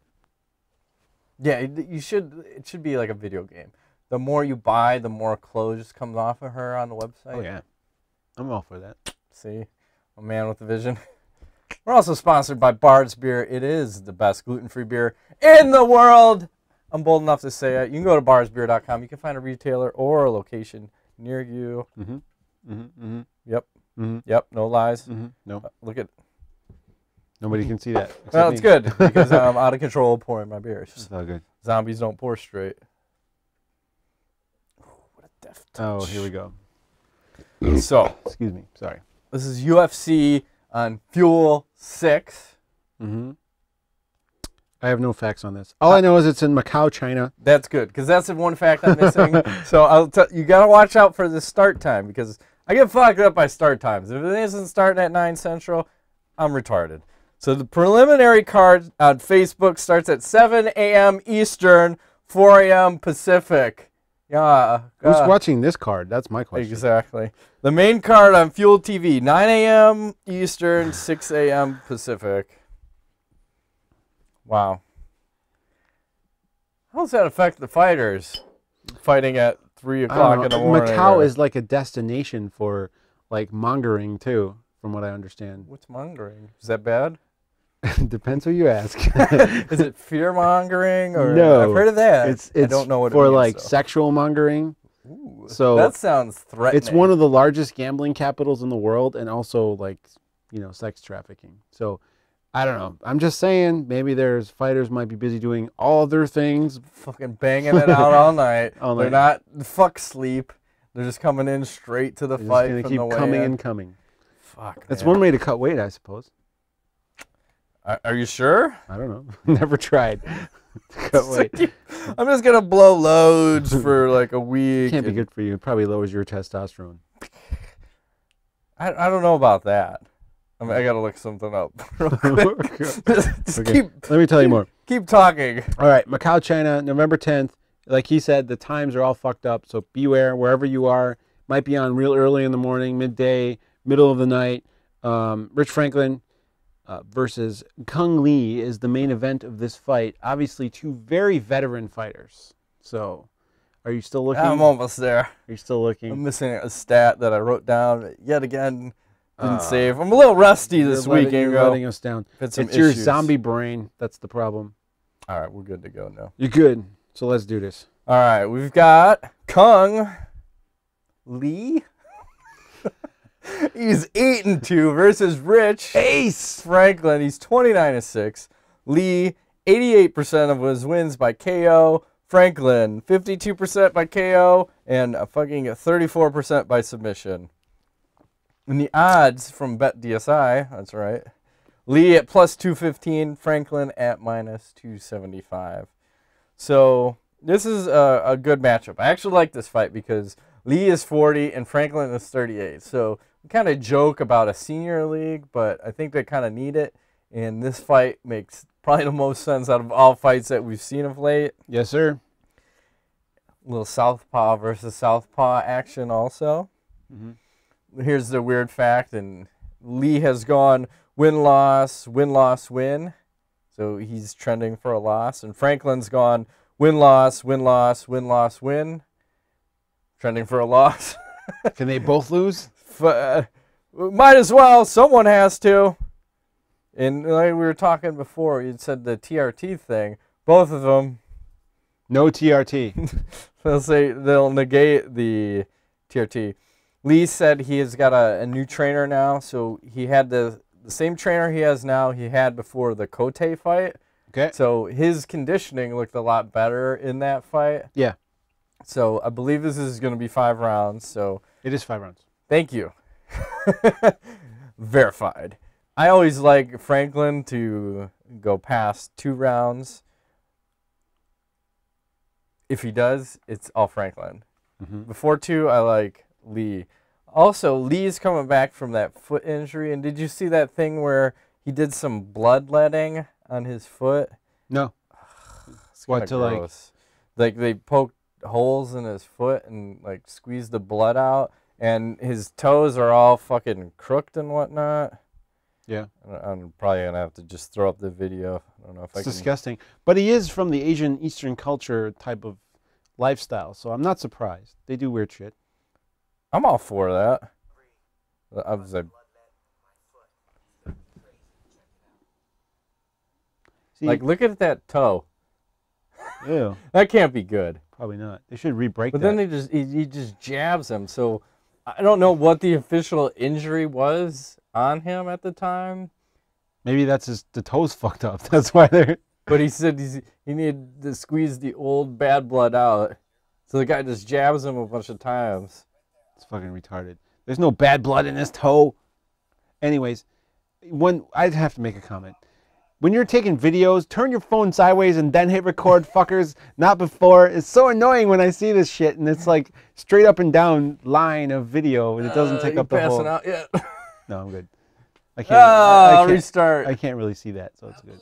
yeah, you should. It should be like a video game. The more you buy, the more clothes comes off of her on the website. Oh yeah, I'm all for that. See, a man with a vision. We're also sponsored by Bard's Beer. It is the best gluten-free beer in the world. I'm bold enough to say it. You can go to barsbeer.com. You can find a retailer or a location near you. Yep. Yep. No lies. No, Look at. nobody can see that. except Well, it's me. good because I'm out of control pouring my beer. It's just It's all good. zombies don't pour straight. Ooh, what a deft touch. Oh, here we go. So Excuse me. Sorry. this is UFC on Fuel 6. I have no facts on this. All I know is it's in Macau, China. That's good because that's the one fact I'm missing. So I'll you gotta watch out for the start time because I get fucked up by start times. If it isn't starting at 9 Central, I'm retarded. So the preliminary card on Facebook starts at 7 a.m. Eastern, 4 a.m. Pacific. Yeah. Who's watching this card? That's my question. Exactly. The main card on Fuel TV, 9 a.m. Eastern, 6 a.m. Pacific. Wow. How does that affect the fighters fighting at 3 I don't o'clock know. in the morning? Macau or- is like a destination for like mongering too, from what I understand. What's mongering? Is that bad? Depends who you ask. Is it fear mongering? Or No, I've heard of that. It's I don't know what for it means, like though. sexual mongering. Ooh, so that sounds threatening. It's one of the largest gambling capitals in the world, and also like, you know, sex trafficking. So I don't know. I'm just saying maybe there's fighters might be busy doing other things. fucking banging it out all night. All They're night. not fuck sleep. They're just coming in straight to the They're just fight gonna from keep the coming weigh-in. and coming. Fuck. That's man. one way to cut weight, I suppose. Are you sure? I don't know. Never tried to cut weight. I'm just gonna blow loads for like a week. Can't be and- good for you. It probably lowers your testosterone. I don't know about that. I mean, I gotta look something up real quick. Just Okay. Let me tell you more. Keep talking. All right, Macau, China, November 10th. Like he said, the times are all fucked up, so beware wherever you are. Might be on real early in the morning, midday, middle of the night. Rich Franklin versus Cung Lee is the main event of this fight. Obviously, two very veteran fighters. So, are you still looking? I'm almost there. Are you still looking? I'm missing a stat that I wrote down yet again. Didn't save. I'm a little rusty this week, You're Ingo. letting us down. It's your zombie brain. That's the problem. All right, we're good to go now. You're good. So let's do this. All right, we've got Cung Lee. He's 8-2 versus Rich Ace Franklin. He's 29-6. Lee, 88% of his wins by KO. Franklin, 52% by KO and a fucking 34% by submission. And the odds from BetDSI, that's right. Lee at plus 215, Franklin at minus 275. So this is a good matchup. I actually like this fight because Lee is 40 and Franklin is 38. So we kind of joke about a senior league, but I think they kind of need it. And this fight makes probably the most sense out of all fights that we've seen of late. Yes, sir. A little southpaw versus southpaw action also. Mm-hmm. Here's the weird fact, and Lee has gone win-loss, win-loss, win. So he's trending for a loss. And Franklin's gone win-loss, win-loss, win-loss, win. Trending for a loss. Can they both lose? Might as well. Someone has to. And like we were talking before, you said the TRT thing. Both of them. No TRT. They'll negate the TRT. Lee said he has got a new trainer now. So he had the same trainer he has now he had before the Cote fight. Okay. So his conditioning looked a lot better in that fight. Yeah. So I believe this is going to be 5 rounds. So it is 5 rounds. Thank you. Verified. I always like Franklin to go past 2 rounds. If he does, it's all Franklin. Mm-hmm. Before 2, I like Lee. Also, Lee's coming back from that foot injury. And did you see that thing where he did some bloodletting on his foot? No. What, to gross. Like they poked holes in his foot and like squeezed the blood out, and his toes are all fucking crooked and whatnot. Yeah. I'm probably gonna have to just throw up the video. I don't know if it's disgusting. But he is from the Asian Eastern culture type of lifestyle, so I'm not surprised. They do weird shit. I'm all for that. I was like, like, look at that toe. Ew. That can't be good. Probably not. They should re-break that. But then he just jabs him. So I don't know what the official injury was on him at the time. Maybe that's the toes fucked up. That's why they're... But he said he needed to squeeze the old bad blood out. So the guy just jabs him a bunch of times. It's fucking retarded. There's no bad blood in this toe. Anyways, I'd have to make a comment. When you're taking videos, turn your phone sideways and then hit record, fuckers, not before. It's so annoying when I see this shit, and it's like straight up and down line of video, and it doesn't take up the whole... passing out yet? No, I'm good. I can't restart. I can't really see that, so it's good.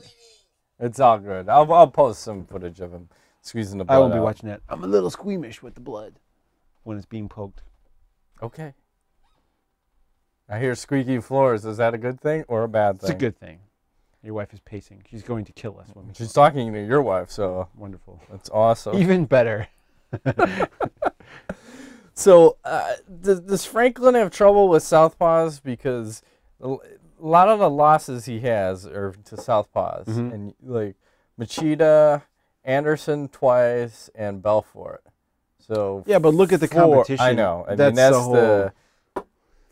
It's all good. I'll post some footage of him squeezing the blood I won't be out. watching that. I'm a little squeamish with the blood when it's being poked. Okay. I hear squeaky floors. Is that a good thing or a bad thing? It's a good thing. Your wife is pacing. She's going to kill us when we She's talking to your wife, so wonderful. That's awesome. Even better. So, does Franklin have trouble with southpaws? Because a lot of the losses he has are to southpaws, and like Machida, Anderson twice, and Belfort. So yeah, but look at the competition. I know. I mean, that's the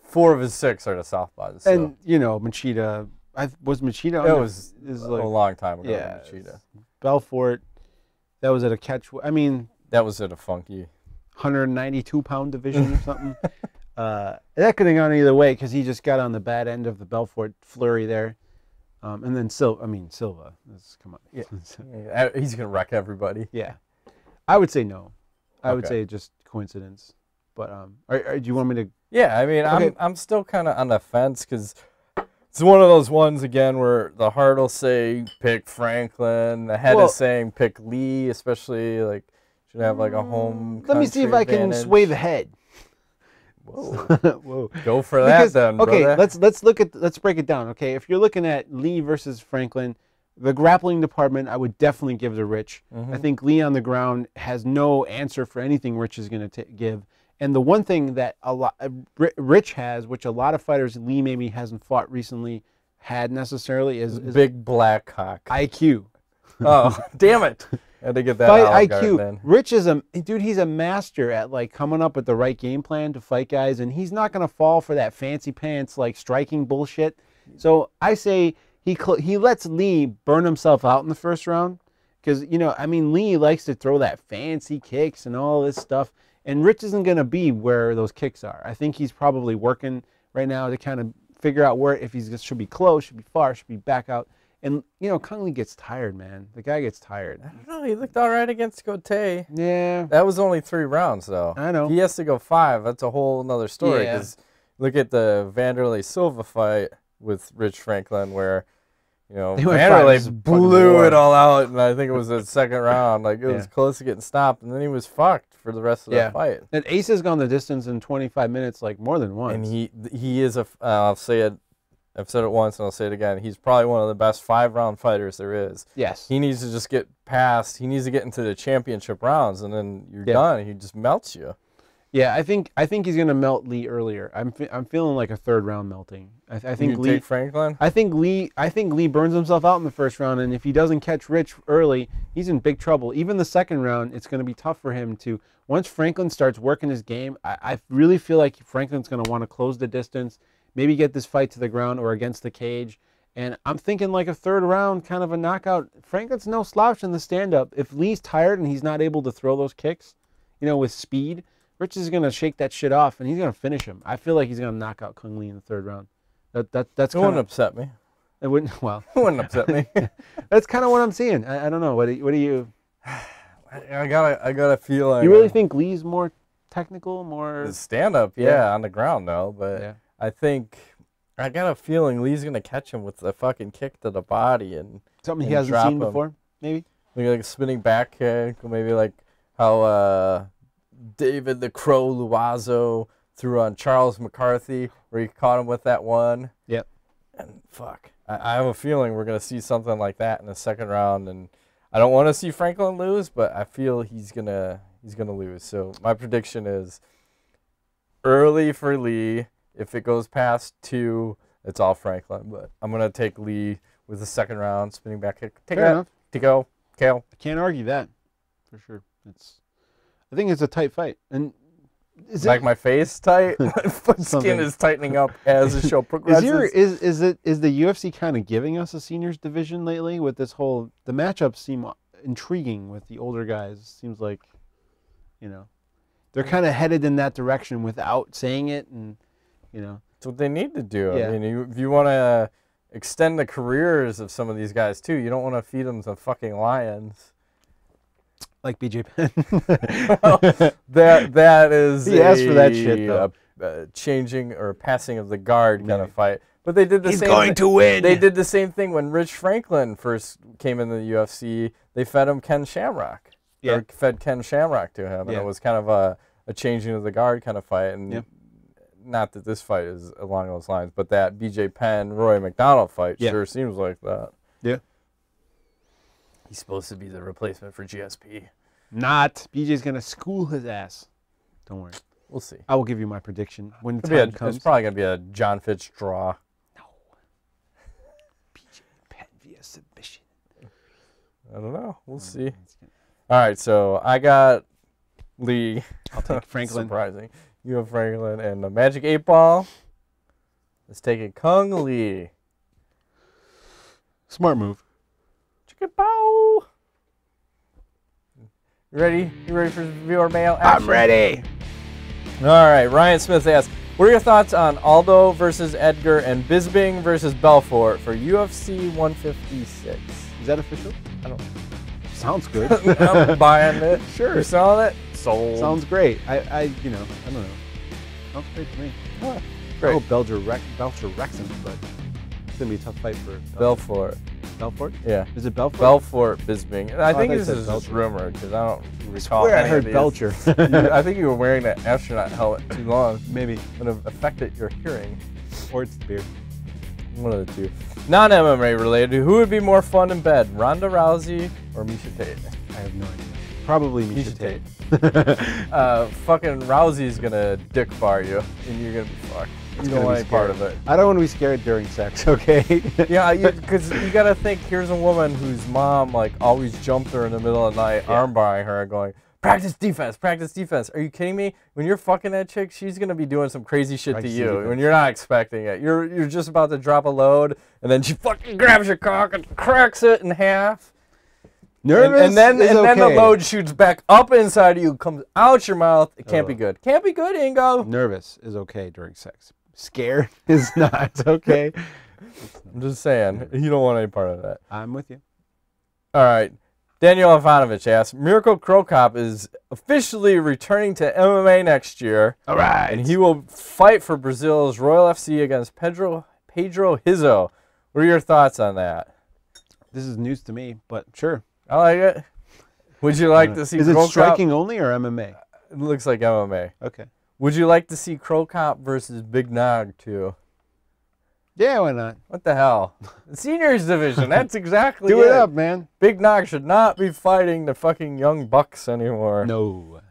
4 of his 6 are the southpaws. So. And you know, Machida. Was Machida? It was like a long time ago. Yeah, Machida. Belfort. That was at a catch. I mean, that was at a funky 192-pound division or something. That could have gone either way because he just got on the bad end of the Belfort flurry there. And then Silva. Come on. Yeah. He's gonna wreck everybody. Yeah, I would say no. I would say just coincidence. But do you want me to? Yeah, I mean, okay. I'm still kind of on the fence because It's one of those ones again where the heart will say pick Franklin, the head is saying pick Lee, especially like should have like a home. Let me see if I can sway the head. Whoa. Whoa. Go for that then. Okay, brother. let's break it down. Okay, if you're looking at Lee versus Franklin, the grappling department I would definitely give to Rich. I think Lee on the ground has no answer for anything Rich is going to give. And the one thing that Rich has, which a lot of fighters Lee maybe hasn't fought recently had necessarily, is big black cock. IQ. Oh, damn it. I had to get that Fight IQ. IQ. Rich is he's a master at like coming up with the right game plan to fight guys, and he's not going to fall for that fancy pants like striking bullshit. So I say he lets Lee burn himself out in the first round because, you know, I mean, Lee likes to throw that fancy kicks and all this stuff. And Rich isn't going to be where those kicks are. I think he's probably working right now to kind of figure out where, if he should be close, should be far, should be back out. And, you know, Cung Lee gets tired, man. The guy gets tired. I don't know. He looked all right against Gote. Yeah. That was only 3 rounds, though. I know. He has to go 5. That's a whole nother story. Yeah. 'Cause look at the Vanderlei Silva fight with Rich Franklin where, you know, Vanderlei blew it all out, and I think it was the second round. Like, it was close to getting stopped, and then he was fucked for the rest of the fight. And Ace has gone the distance in 25 minutes, like, more than once. And he is I'll say it, I've said it once, and I'll say it again, he's probably one of the best 5-round fighters there is. Yes. He needs to just get past, he needs to get into the championship rounds, and then you're done. He just melts you. Yeah, I think he's gonna melt Lee earlier. I'm feeling like a 3rd round melting. I think Lee. Take Franklin. I think Lee burns himself out in the first round, and if he doesn't catch Rich early, he's in big trouble. Even the second round, it's gonna be tough for him to. Once Franklin starts working his game, I really feel like Franklin's gonna want to close the distance, maybe get this fight to the ground or against the cage. And I'm thinking like a 3rd round kind of a knockout. Franklin's no slouch in the stand-up. If Lee's tired and he's not able to throw those kicks, you know, with speed, Rich is going to shake that shit off, and he's going to finish him. I feel like he's going to knock out Cung Lee in the 3rd round. That's. It wouldn't upset me. It wouldn't. Well, it wouldn't upset me. That's kind of what I'm seeing. I don't know. What do you? I got a feeling. You really think Lee's more technical, more the stand-up? Yeah, on the ground though. But I think I got a feeling Lee's going to catch him with the fucking kick to the body and something he hasn't seen before. Maybe like a spinning back kick, or maybe like how. David the Crow Luazo threw on Charles McCarthy, where he caught him with that one. Yep. And fuck, I have a feeling we're gonna see something like that in the 2nd round, and I don't want to see Franklin lose, but I feel he's gonna lose. So my prediction is early for Lee. If it goes past 2, it's all Franklin. But I'm gonna take Lee with the 2nd round spinning back kick. Take that to go, Chael. I can't argue that for sure. I think it's a tight fight, and my face tight? My skin is tightening up as the show progresses. Is the UFC kind of giving us a seniors division lately with this whole? The matchups seem intriguing with the older guys. Seems like, you know, they're kind of headed in that direction without saying it, and you know, that's what they need to do. Yeah. I mean, if you want to extend the careers of some of these guys too, you don't want to feed them to fucking lions. Like BJ Penn. that is he asked for that shit though. Changing or passing of the guard kind of fight. But they did the same. He's going to win. They did the same thing when Rich Franklin first came into the UFC. They fed him Ken Shamrock. Yeah. Or fed Ken Shamrock to him, and it was kind of a changing of the guard kind of fight. And not that this fight is along those lines, but that BJ Penn Roy McDonald fight sure seems like that. Yeah. He's supposed to be the replacement for GSP. Not. BJ's going to school his ass. Don't worry. We'll see. I will give you my prediction when the time comes. It's probably going to be a John Fitch draw. No. BJ Penn via submission. I don't know. We'll see. All right, so I got Lee. I'll take Franklin. Surprising. You have Franklin. And the Magic 8 Ball is taking Cung Lee. Smart move. Bow. You ready? You ready for viewer mail action? I'm ready. All right. Ryan Smith asks, what are your thoughts on Aldo versus Edgar and Bisping versus Belfort for UFC 156? Is that official? I don't know. Sounds good. I'm buying it. Sure. You're selling it? Sold. Sounds great. I don't know. Sounds great to me. Huh. Great. I hope Belcher wrecks him, but gonna be a tough fight for Belfort. Belfort. Yeah. Is it Belfort? Belfort Bisping. I think thought this you said is just Belcher. rumored because I don't recall. Where I any of heard these. Belcher. I think you were wearing that astronaut helmet too long. Maybe. Would have affected your hearing. Or it's the beard. One of the two. Non-MMA related. Who would be more fun in bed, Ronda Rousey or Miesha Tate? I have no idea. Probably Miesha Miesha Tate. Fucking Rousey's gonna dick bar you, and you're gonna be fucked. You don't want any part of it. I don't want to be scared during sex, okay? Yeah, because you gotta think. Here's a woman whose mom like always jumped her in the middle of the night, armbarring her, going, "Practice defense, practice defense." Are you kidding me? When you're fucking that chick, she's gonna be doing some crazy shit to you when you're not expecting it. You're just about to drop a load, and then she fucking grabs your cock and cracks it in half. Nervous and then is okay. the load shoots back up inside of you, comes out your mouth. It can't be good. Can't be good, Ingo. Nervous is okay during sex. Scared is not okay. I'm just saying, you don't want any part of that. I'm with you. All right. Daniel Ivanovic asks, Miracle Crow Cop is officially returning to MMA next year. All right. And he will fight for Brazil's Royal FC against Pedro Rizzo. What are your thoughts on that? This is news to me, but sure. I like it. Would you like to see Is it Crow striking Cop? only or MMA? It looks like MMA. Okay. Would you like to see Crow Cop versus Big Nog too? Yeah, why not? What the hell? The seniors division. That's exactly Do it up, man. Big Nog should not be fighting the fucking young bucks anymore. No.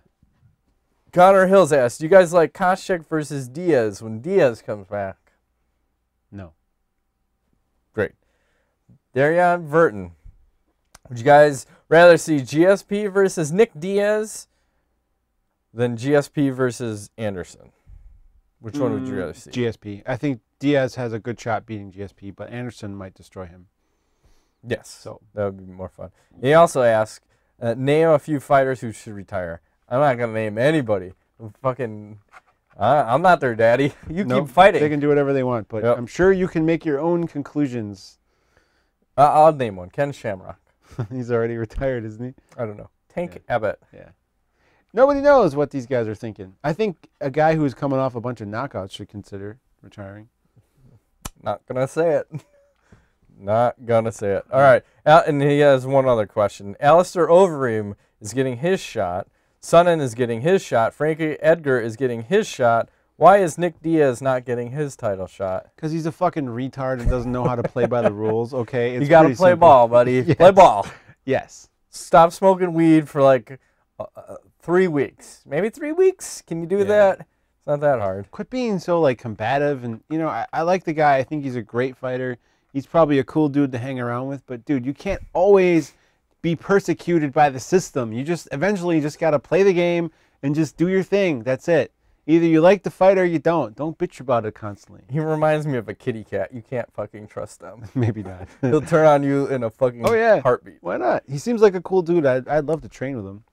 Connor Hills asked, do you guys like Koscheck versus Diaz when Diaz comes back? No. Great. Darian Verton. Would you guys rather see GSP versus Nick Diaz than GSP versus Anderson? Which one would you rather see? GSP. I think Diaz has a good shot beating GSP, but Anderson might destroy him. Yes. So that would be more fun. He also asked, name a few fighters who should retire. I'm not going to name anybody. I'm not their daddy. You keep fighting. They can do whatever they want, but I'm sure you can make your own conclusions. I'll name one. Ken Shamrock. He's already retired, isn't he? I don't know. Tank Abbott. Yeah. Nobody knows what these guys are thinking. I think a guy who's coming off a bunch of knockouts should consider retiring. Not going to say it. Not going to say it. All right. And he has one other question. Alistair Overeem is getting his shot. Sonnen is getting his shot. Frankie Edgar is getting his shot. Why is Nick Diaz not getting his title shot? Because he's a fucking retard and doesn't know how to play by the rules, okay? You got to play ball, buddy. Yes. Play ball. Yes. Stop smoking weed for like 3 weeks. Maybe 3 weeks? Can you do that? It's not that hard. Quit being so like combative. And, you know, I like the guy. I think he's a great fighter. He's probably a cool dude to hang around with. But, dude, you can't always be persecuted by the system. You just eventually just got to play the game and just do your thing. That's it. Either you like the fight or you don't. Don't bitch about it constantly. He reminds me of a kitty cat. You can't fucking trust them. Maybe not. He'll turn on you in a fucking heartbeat. Why not? He seems like a cool dude. I'd love to train with him.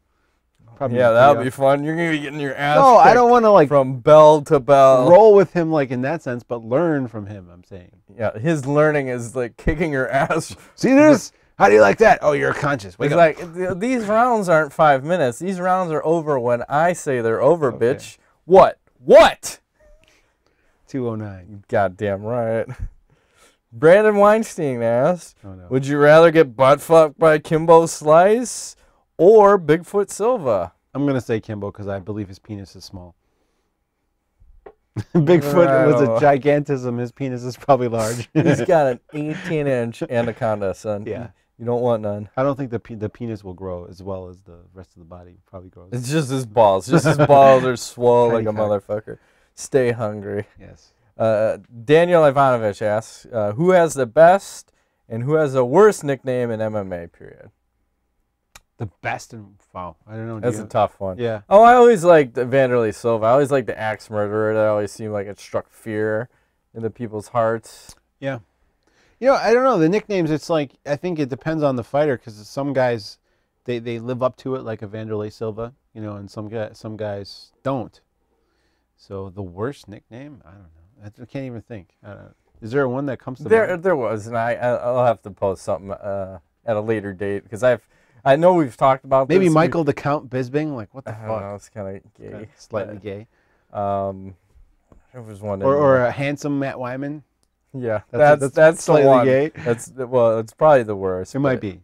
Probably yeah, that would be fun. You're going to be getting your ass No, I don't want to like from bell to bell. Roll with him like in that sense, but learn from him, I'm saying. Yeah, his learning is like kicking your ass. See this? How do you like that? Oh, you're conscious. Wake it's up. Like, these rounds aren't 5 minutes. These rounds are over when I say they're over, bitch. What? 209. Goddamn right. Brandon Weinstein asked, Oh, no. would you rather get butt fucked by Kimbo Slice or Bigfoot Silva? I'm going to say Kimbo because I believe his penis is small. Bigfoot was a gigantism. His penis is probably large. He's got an 18-inch anaconda, son. Yeah. You don't want none. I don't think the penis will grow as well as the rest of the body probably grows. It's just his balls. Just his balls are swole like a Tiny cock. motherfucker. Stay hungry. Yes. Daniel Ivanovich asks, who has the best and who has the worst nickname in MMA, period? The best and wow. I don't know. That's a tough one. Yeah. Oh, I always liked Vanderlei Silva. I always liked the axe murderer. That always seemed like it struck fear into people's hearts. Yeah. You know, I don't know. The nicknames, it's like, I think it depends on the fighter because some guys, they live up to it like a Vanderlei Silva, you know, and some guys don't. So the worst nickname? I don't know. I can't even think. I don't know. Is there one that comes to mind? There was, and I'll have to post something at a later date because I know we've talked about Maybe this. Michael the Count Bisbing? Like, what the I fuck? don't know, it's kind of gay. Kinda slightly gay. There was one. Or a handsome Matt Wyman? Yeah, that's the slightly one. gay. Well, it's probably the worst. It might be.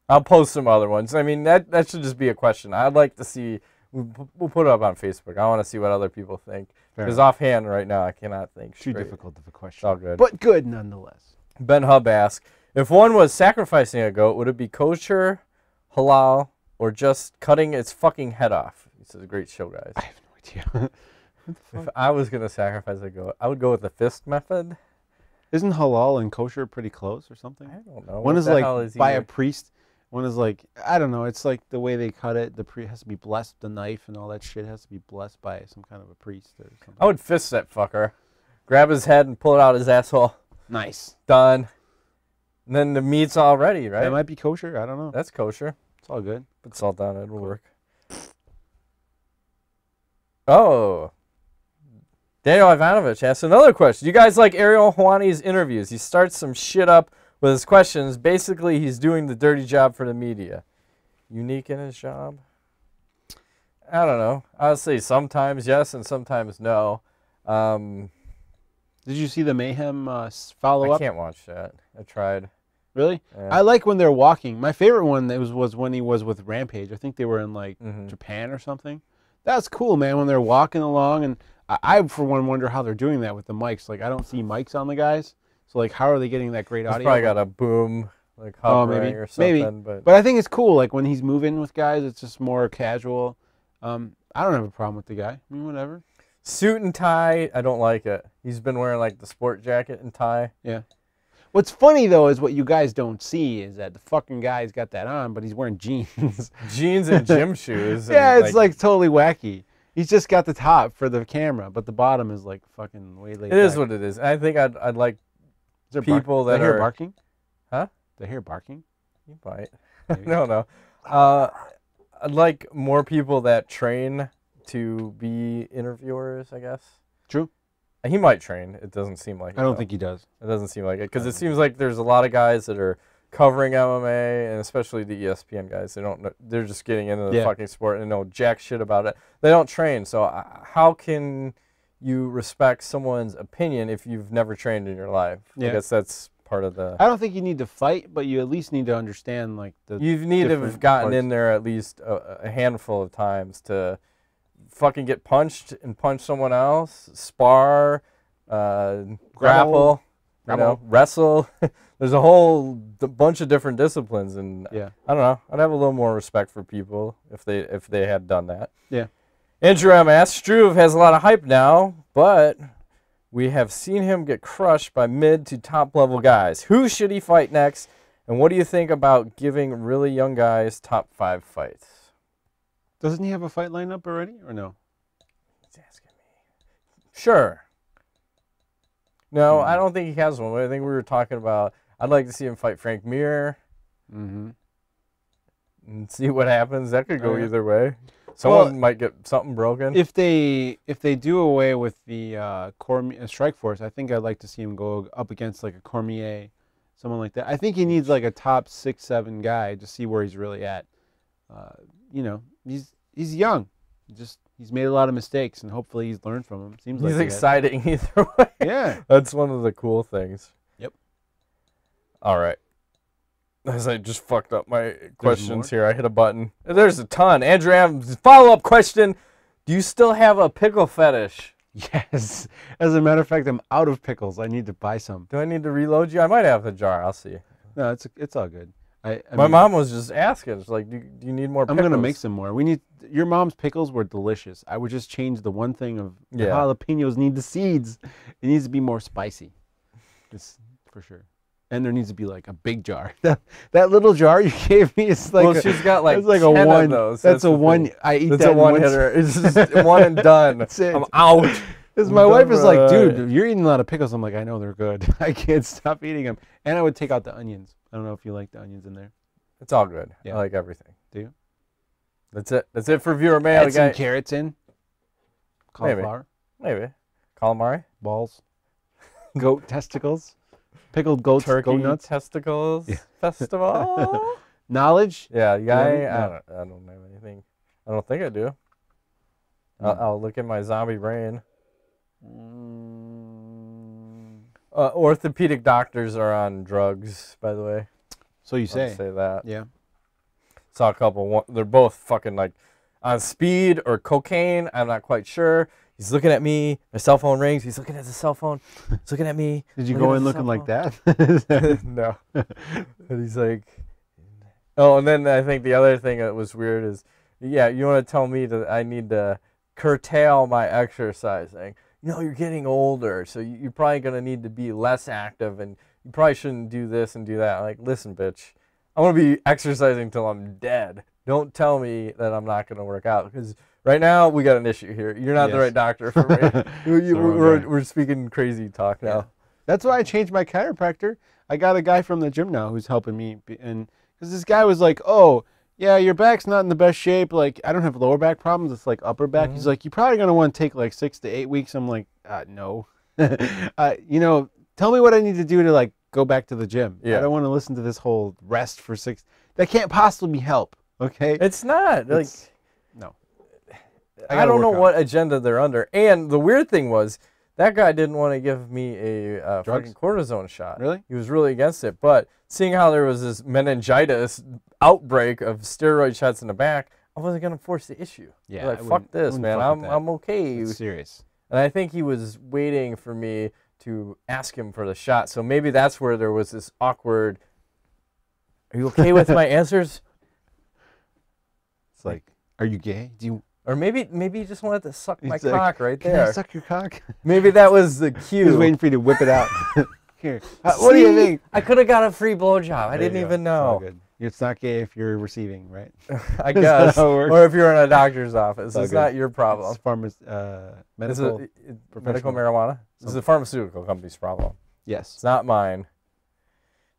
I'll post some other ones. I mean, that should just be a question. I'd like to see. We'll put it up on Facebook. I want to see what other people think. Because offhand right now, I cannot think Too straight. difficult of a question. It's all good. But good nonetheless. Ben Hub asks, if one was sacrificing a goat, would it be kosher, halal, or just cutting its fucking head off? This is a great show, guys. I have no idea. If I was going to sacrifice a goat, I would go with the fist method. Isn't halal and kosher pretty close or something? I don't know. One is like by a priest. One is like, I don't know. It's like the way they cut it. The priest has to be blessed. The knife and all that shit has to be blessed by some kind of a priest or something. I would fist that fucker. Grab his head and pull it out his asshole. Nice. Done. And then the meat's all ready, right? That might be kosher. I don't know. That's kosher. It's all good. Put salt on it. It'll work. Oh. Daniel Ivanovich asked another question. You guys like Ariel Helwani's interviews? He starts some shit up with his questions. Basically, he's doing the dirty job for the media. Unique in his job? I don't know. I'll say sometimes yes and sometimes no. Did you see the Mayhem follow-up? I can't watch that. I tried. Really? Yeah. I like when they're walking. My favorite one was when he was with Rampage. I think they were in like Japan or something. That's cool, man, when they're walking along. And I for one, wonder how they're doing that with the mics. Like, I don't see mics on the guys. So, like, how are they getting that great audio? Probably got a boom, like hovering or something. Maybe. But I think it's cool. Like, when he's moving with guys, it's just more casual. I don't have a problem with the guy. I mean, whatever. Suit and tie, I don't like it. He's been wearing, like, the sport jacket and tie. Yeah. What's funny, though, is what you guys don't see is that the fucking guy's got that on, but he's wearing jeans. Jeans and gym shoes. Yeah, and, it's like totally wacky. He's just got the top for the camera, but the bottom is like fucking way laid back. It is what it is. I think I'd like people that are... Did I hear are... barking? Huh? Did I hear barking? You might. No. I'd like more people that train to be interviewers, I guess. True. He might train. It doesn't seem like it. I don't think he does. It doesn't seem like it. Because it seems like there's a lot of guys that are covering MMA, and especially the ESPN guys. They don't know, they're just getting into the fucking sport and know jack shit about it. They don't train. So how can you respect someone's opinion if you've never trained in your life? Yeah. I guess that's part of the... I don't think you need to fight, but you at least need to understand like the... You need to have gotten in there at least a handful of times to fucking get punched and punch someone else, spar, grapple, you know, wrestle. There's a whole bunch of different disciplines, and I don't know. I'd have a little more respect for people if they had done that. Yeah. Andrew M. asks, Struve has a lot of hype now, but we have seen him get crushed by mid to top level guys. Who should he fight next? And what do you think about giving really young guys top 5 fights? Doesn't he have a fight lined up already, or no? He's asking me. Sure. No, I don't think he has one. I think we were talking about, I'd like to see him fight Frank Mir. And see what happens. That could go either way. Someone might get something broken. If they do away with the Strike Force, I think I'd like to see him go up against like a Cormier, someone like that. I think he needs like a top 6-7 guy to see where he's really at. You know, he's young. He's made a lot of mistakes, and hopefully he's learned from them. Seems like he's exciting either way. Yeah, that's one of the cool things. Yep. All right. As I just fucked up my questions here, I hit a button. There's a ton. Andrew Adams, follow-up question: do you still have a pickle fetish? Yes. As a matter of fact, I'm out of pickles. I need to buy some. Do I need to reload you? I might have a jar. I'll see. No, it's all good. My mom was just asking. It's like, do you need more pickles? I'm going to make some more. Your mom's pickles were delicious. I would just change the one thing of the jalapenos need the seeds. It needs to be more spicy. Just for sure. And there needs to be like a big jar. That little jar you gave me is like she's got like, it's like 10 a one. Of those. That's a one. I eat that's that a one hitter. It's just one and done. That's it. I'm out. Because my wife is like, dude, you're eating a lot of pickles. I'm like, I know they're good. I can't stop eating them. And I would take out the onions. I don't know if you like the onions in there. It's all good. Yeah. I like everything. Do you? That's it. That's it for viewer mail. Add some carrots in. Cauliflower. Maybe. Calamari. Balls. Goat testicles. Pickled goats. Turkey goat nuts. testicles. Festival. Knowledge. Yeah, guy. No. I don't have anything. I don't think I do. I'll look at my zombie brain. Orthopedic doctors are on drugs, by the way. So you I'll say. just say that. Yeah. Saw a couple. They're both fucking like on speed or cocaine. I'm not quite sure. He's looking at me. My cell phone rings. He's looking at the cell phone. He's looking at me. Did you go in looking like that? No. And he's like, oh, and then I think the other thing that was weird is, yeah, you want to tell me that I need to curtail my exercising. You know, you're getting older, so you're probably going to need to be less active, and you probably shouldn't do this and do that. Like, listen, bitch, I want to be exercising till I'm dead. Don't tell me that I'm not going to work out, because right now we got an issue here. You're not the right doctor for me. We're speaking crazy talk now. Yeah. That's why I changed my chiropractor. I got a guy from the gym now who's helping me, and because this guy was like, "Oh, yeah, your back's not in the best shape. Like, I don't have lower back problems. It's like upper back." He's like, "You're probably gonna want to take like 6 to 8 weeks." I'm like, "No, you know, tell me what I need to do to like go back to the gym. I don't want to listen to this whole rest for 6. That can't possibly help." Okay, it's not like no. I don't know what agenda they're under. And the weird thing was, that guy didn't want to give me a fucking cortisone shot. Really? He was really against it. But seeing how there was this meningitis outbreak of steroid shots in the back, I wasn't going to force the issue. Yeah, like, fuck this, man. I'm okay. It's serious. And I think he was waiting for me to ask him for the shot. So maybe that's where there was this awkward, are you okay with my answers? It's like, are you gay? Do you... Or maybe he just wanted to suck my cock right there. Can I suck your cock? Maybe that was the cue. He was waiting for you to whip it out. Here. What do you think? I could have got a free blowjob. I didn't even know. It's all good. It's not gay if you're receiving, right? I guess. Or if you're in a doctor's office. It's not your problem. It's medical marijuana? This is a pharmaceutical company's problem. Yes. It's not mine.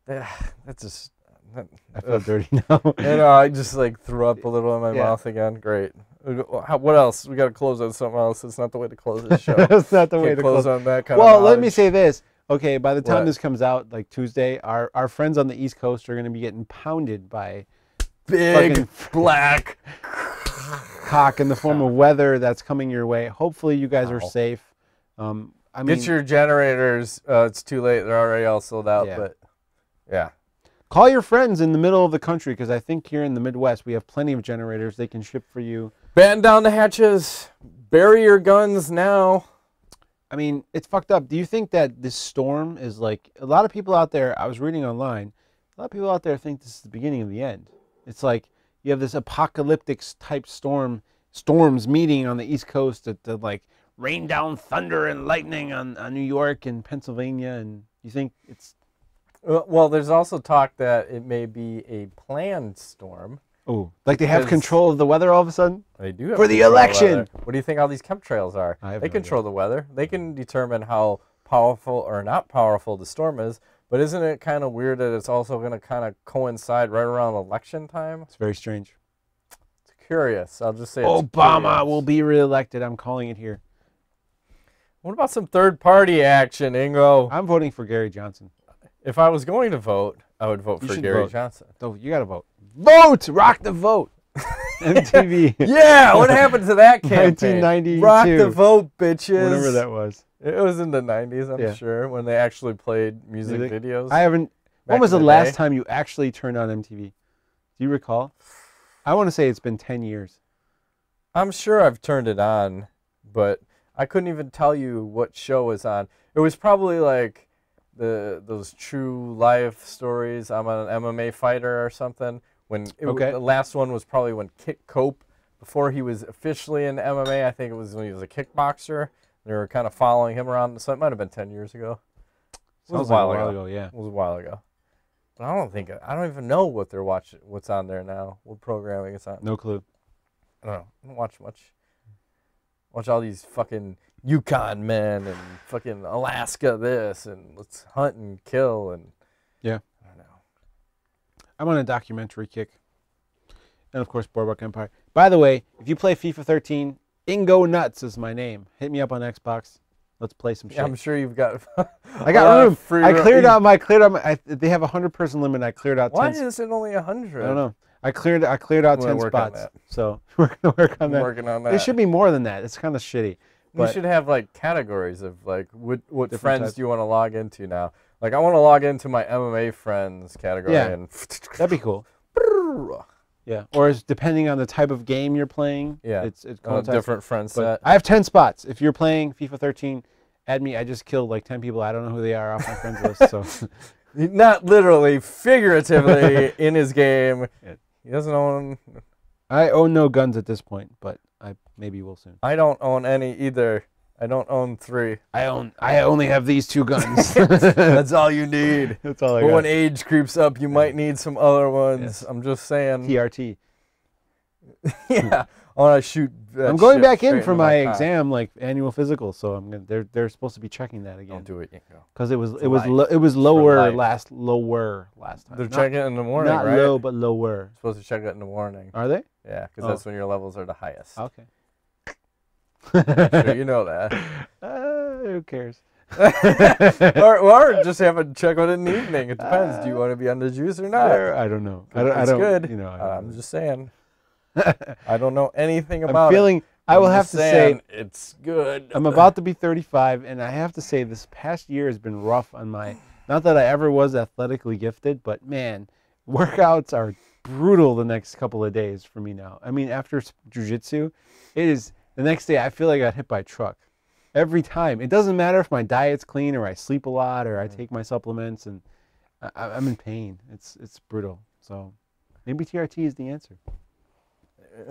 That's just... I feel dirty now. You know, I just like threw up a little in my mouth again. Great. What else? We got to close on something else. It's not the way to close this show. It's not the way to close on that kind of Well, let me say this. Okay, by the time this comes out, like Tuesday, our friends on the East Coast are going to be getting pounded by big black cock in the form of weather that's coming your way. Hopefully, you guys are safe. I mean, get your generators. It's too late. They're already all sold out. Yeah. But yeah. Call your friends in the middle of the country, because I think here in the Midwest we have plenty of generators they can ship for you. Batten down the hatches. Bury your guns now. I mean, it's fucked up. Do you think that this storm is like, a lot of people out there, I was reading online, a lot of people out there think this is the beginning of the end. It's like you have this apocalyptic type storms meeting on the East Coast to like rain down thunder and lightning on New York and Pennsylvania, and you think it's... Well, there's also talk that it may be a planned storm. Oh, like they have control of the weather all of a sudden? They do have for the election. What do you think all these chemtrails are? They control the weather. They can determine how powerful or not powerful the storm is. But isn't it kind of weird that it's also going to kind of coincide right around election time? It's very strange. It's curious. I'll just say Obama will be reelected. I'm calling it here. What about some third-party action, Ingo? I'm voting for Gary Johnson. If I was going to vote, I would vote for Gary Johnson. Oh, you got to vote. Vote! Rock the vote. MTV. Yeah, what happened to that campaign? 1992. Rock the vote, bitches. Whatever that was. It was in the 90s, I'm sure, when they actually played music videos. I haven't... When was the last time you actually turned on MTV? Do you recall? I want to say it's been 10 years. I'm sure I've turned it on, but I couldn't even tell you what show was on. It was probably like those true life stories. I'm an MMA fighter or something. The last one was probably when Kit Cope, before he was officially in MMA, I think it was when he was a kickboxer. They were kind of following him around. So it might have been 10 years ago. It was a while ago. Yeah. It was a while ago. But I don't even know what they're watching, what's on there now, what programming is on. No clue. I don't know. I don't watch much. Watch all these fucking Yukon men and fucking Alaska this and let's hunt and kill and yeah. I don't know. I'm on a documentary kick. And of course Boardwalk Empire. By the way, if you play FIFA 13, Ingo Nuts is my name. Hit me up on Xbox. Let's play some shit. I'm sure you've got I got room. I cleared out my they have a 100-person limit. I cleared out 10. Why is it only 100? I don't know. I cleared out 10 spots. So we're gonna work on that. Working on that. It should be more than that. It's kind of shitty. You should have like categories of like what Different friends types. do you want to log into now? Like I want to log into my MMA friends category. Yeah. And That'd be cool. Yeah, or it's depending on the type of game you're playing. Yeah, it's a coincides. different friend But set. I have 10 spots. If you're playing FIFA 13, add me. I just killed like 10 people. I don't know who they are off my friends list. So Not literally, figuratively in his game. Yeah. He doesn't own. I own no guns at this point, but I maybe will soon. I don't own any either. I don't own 3. I only have these 2 guns. That's all you need. That's all I But got. when age creeps up, you might need some other ones. Yes. I'm just saying. TRT. Yeah, I want to shoot. That I'm going shit back in straight for into my cock. exam, like annual physical. So I'm gonna. They're supposed to be checking that again. Don't do it, Ingo. Because it was life. it was lower life. lower last time. They're Not- checking it in the morning, Not right? low, but lower. Supposed to check it in the morning. Are they? Yeah, because Oh. that's when your levels are the highest. Okay. Sure, you know that. Who cares? or just have a check on it in the evening. It depends. Do you want to be on the juice or not? I don't know. I It's don't. good. You know. I'm just saying. I don't know anything I'm about feeling. it. I will I'm have just to saying say, it's good. I'm about to be 35, and I have to say this past year has been rough on my. Not that I ever was athletically gifted, but man, workouts are brutal the next couple of days for me now. I mean, after jiu-jitsu, it is the next day I feel like I got hit by a truck. Every time. It doesn't matter if my diet's clean or I sleep a lot or I take my supplements, and I'm in pain. It's brutal. So maybe TRT is the answer.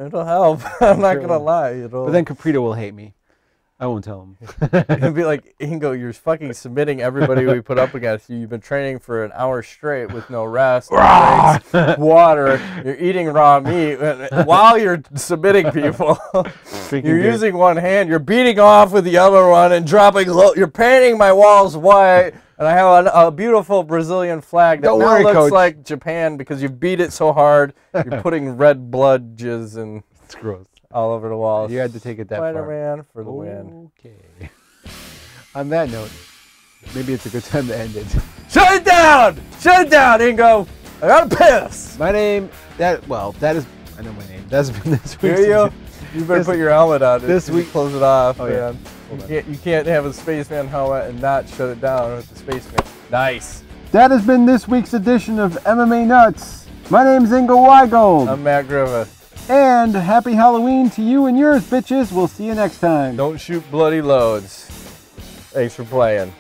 It'll help. I'm not Sure gonna will. lie. It'll. But then Caprito will hate me. I won't tell him. It'll be like, Ingo, you're fucking submitting everybody we put up against you. You've been training for an hour straight with no rest, no breaks, water. You're eating raw meat while you're submitting people. Drinking You're beer. using one hand. You're beating off with the other one and dropping low. You're painting my walls white. And I have a beautiful Brazilian flag that Don't now worry, looks Coach. like Japan because you beat it so hard. You're putting red blood jizz and It's gross. all over the walls. You had to take it that far. Spider-Man for the win. Okay. On that note, maybe it's a good time to end it. Shut it down! Shut it down, Ingo! I gotta piss! My name, that is, I know my name. That's been this week's. Hear you? You better This- put your helmet on. this You week- close it off, Oh, yeah. man. Hold You can't have a spaceman helmet and not shut it down with the spaceman. Nice. That has been this week's edition of MMA Nuts. My name's Ingo Weigold. I'm Matt Griffith. And happy Halloween to you and yours, bitches. We'll see you next time. Don't shoot bloody loads. Thanks for playing.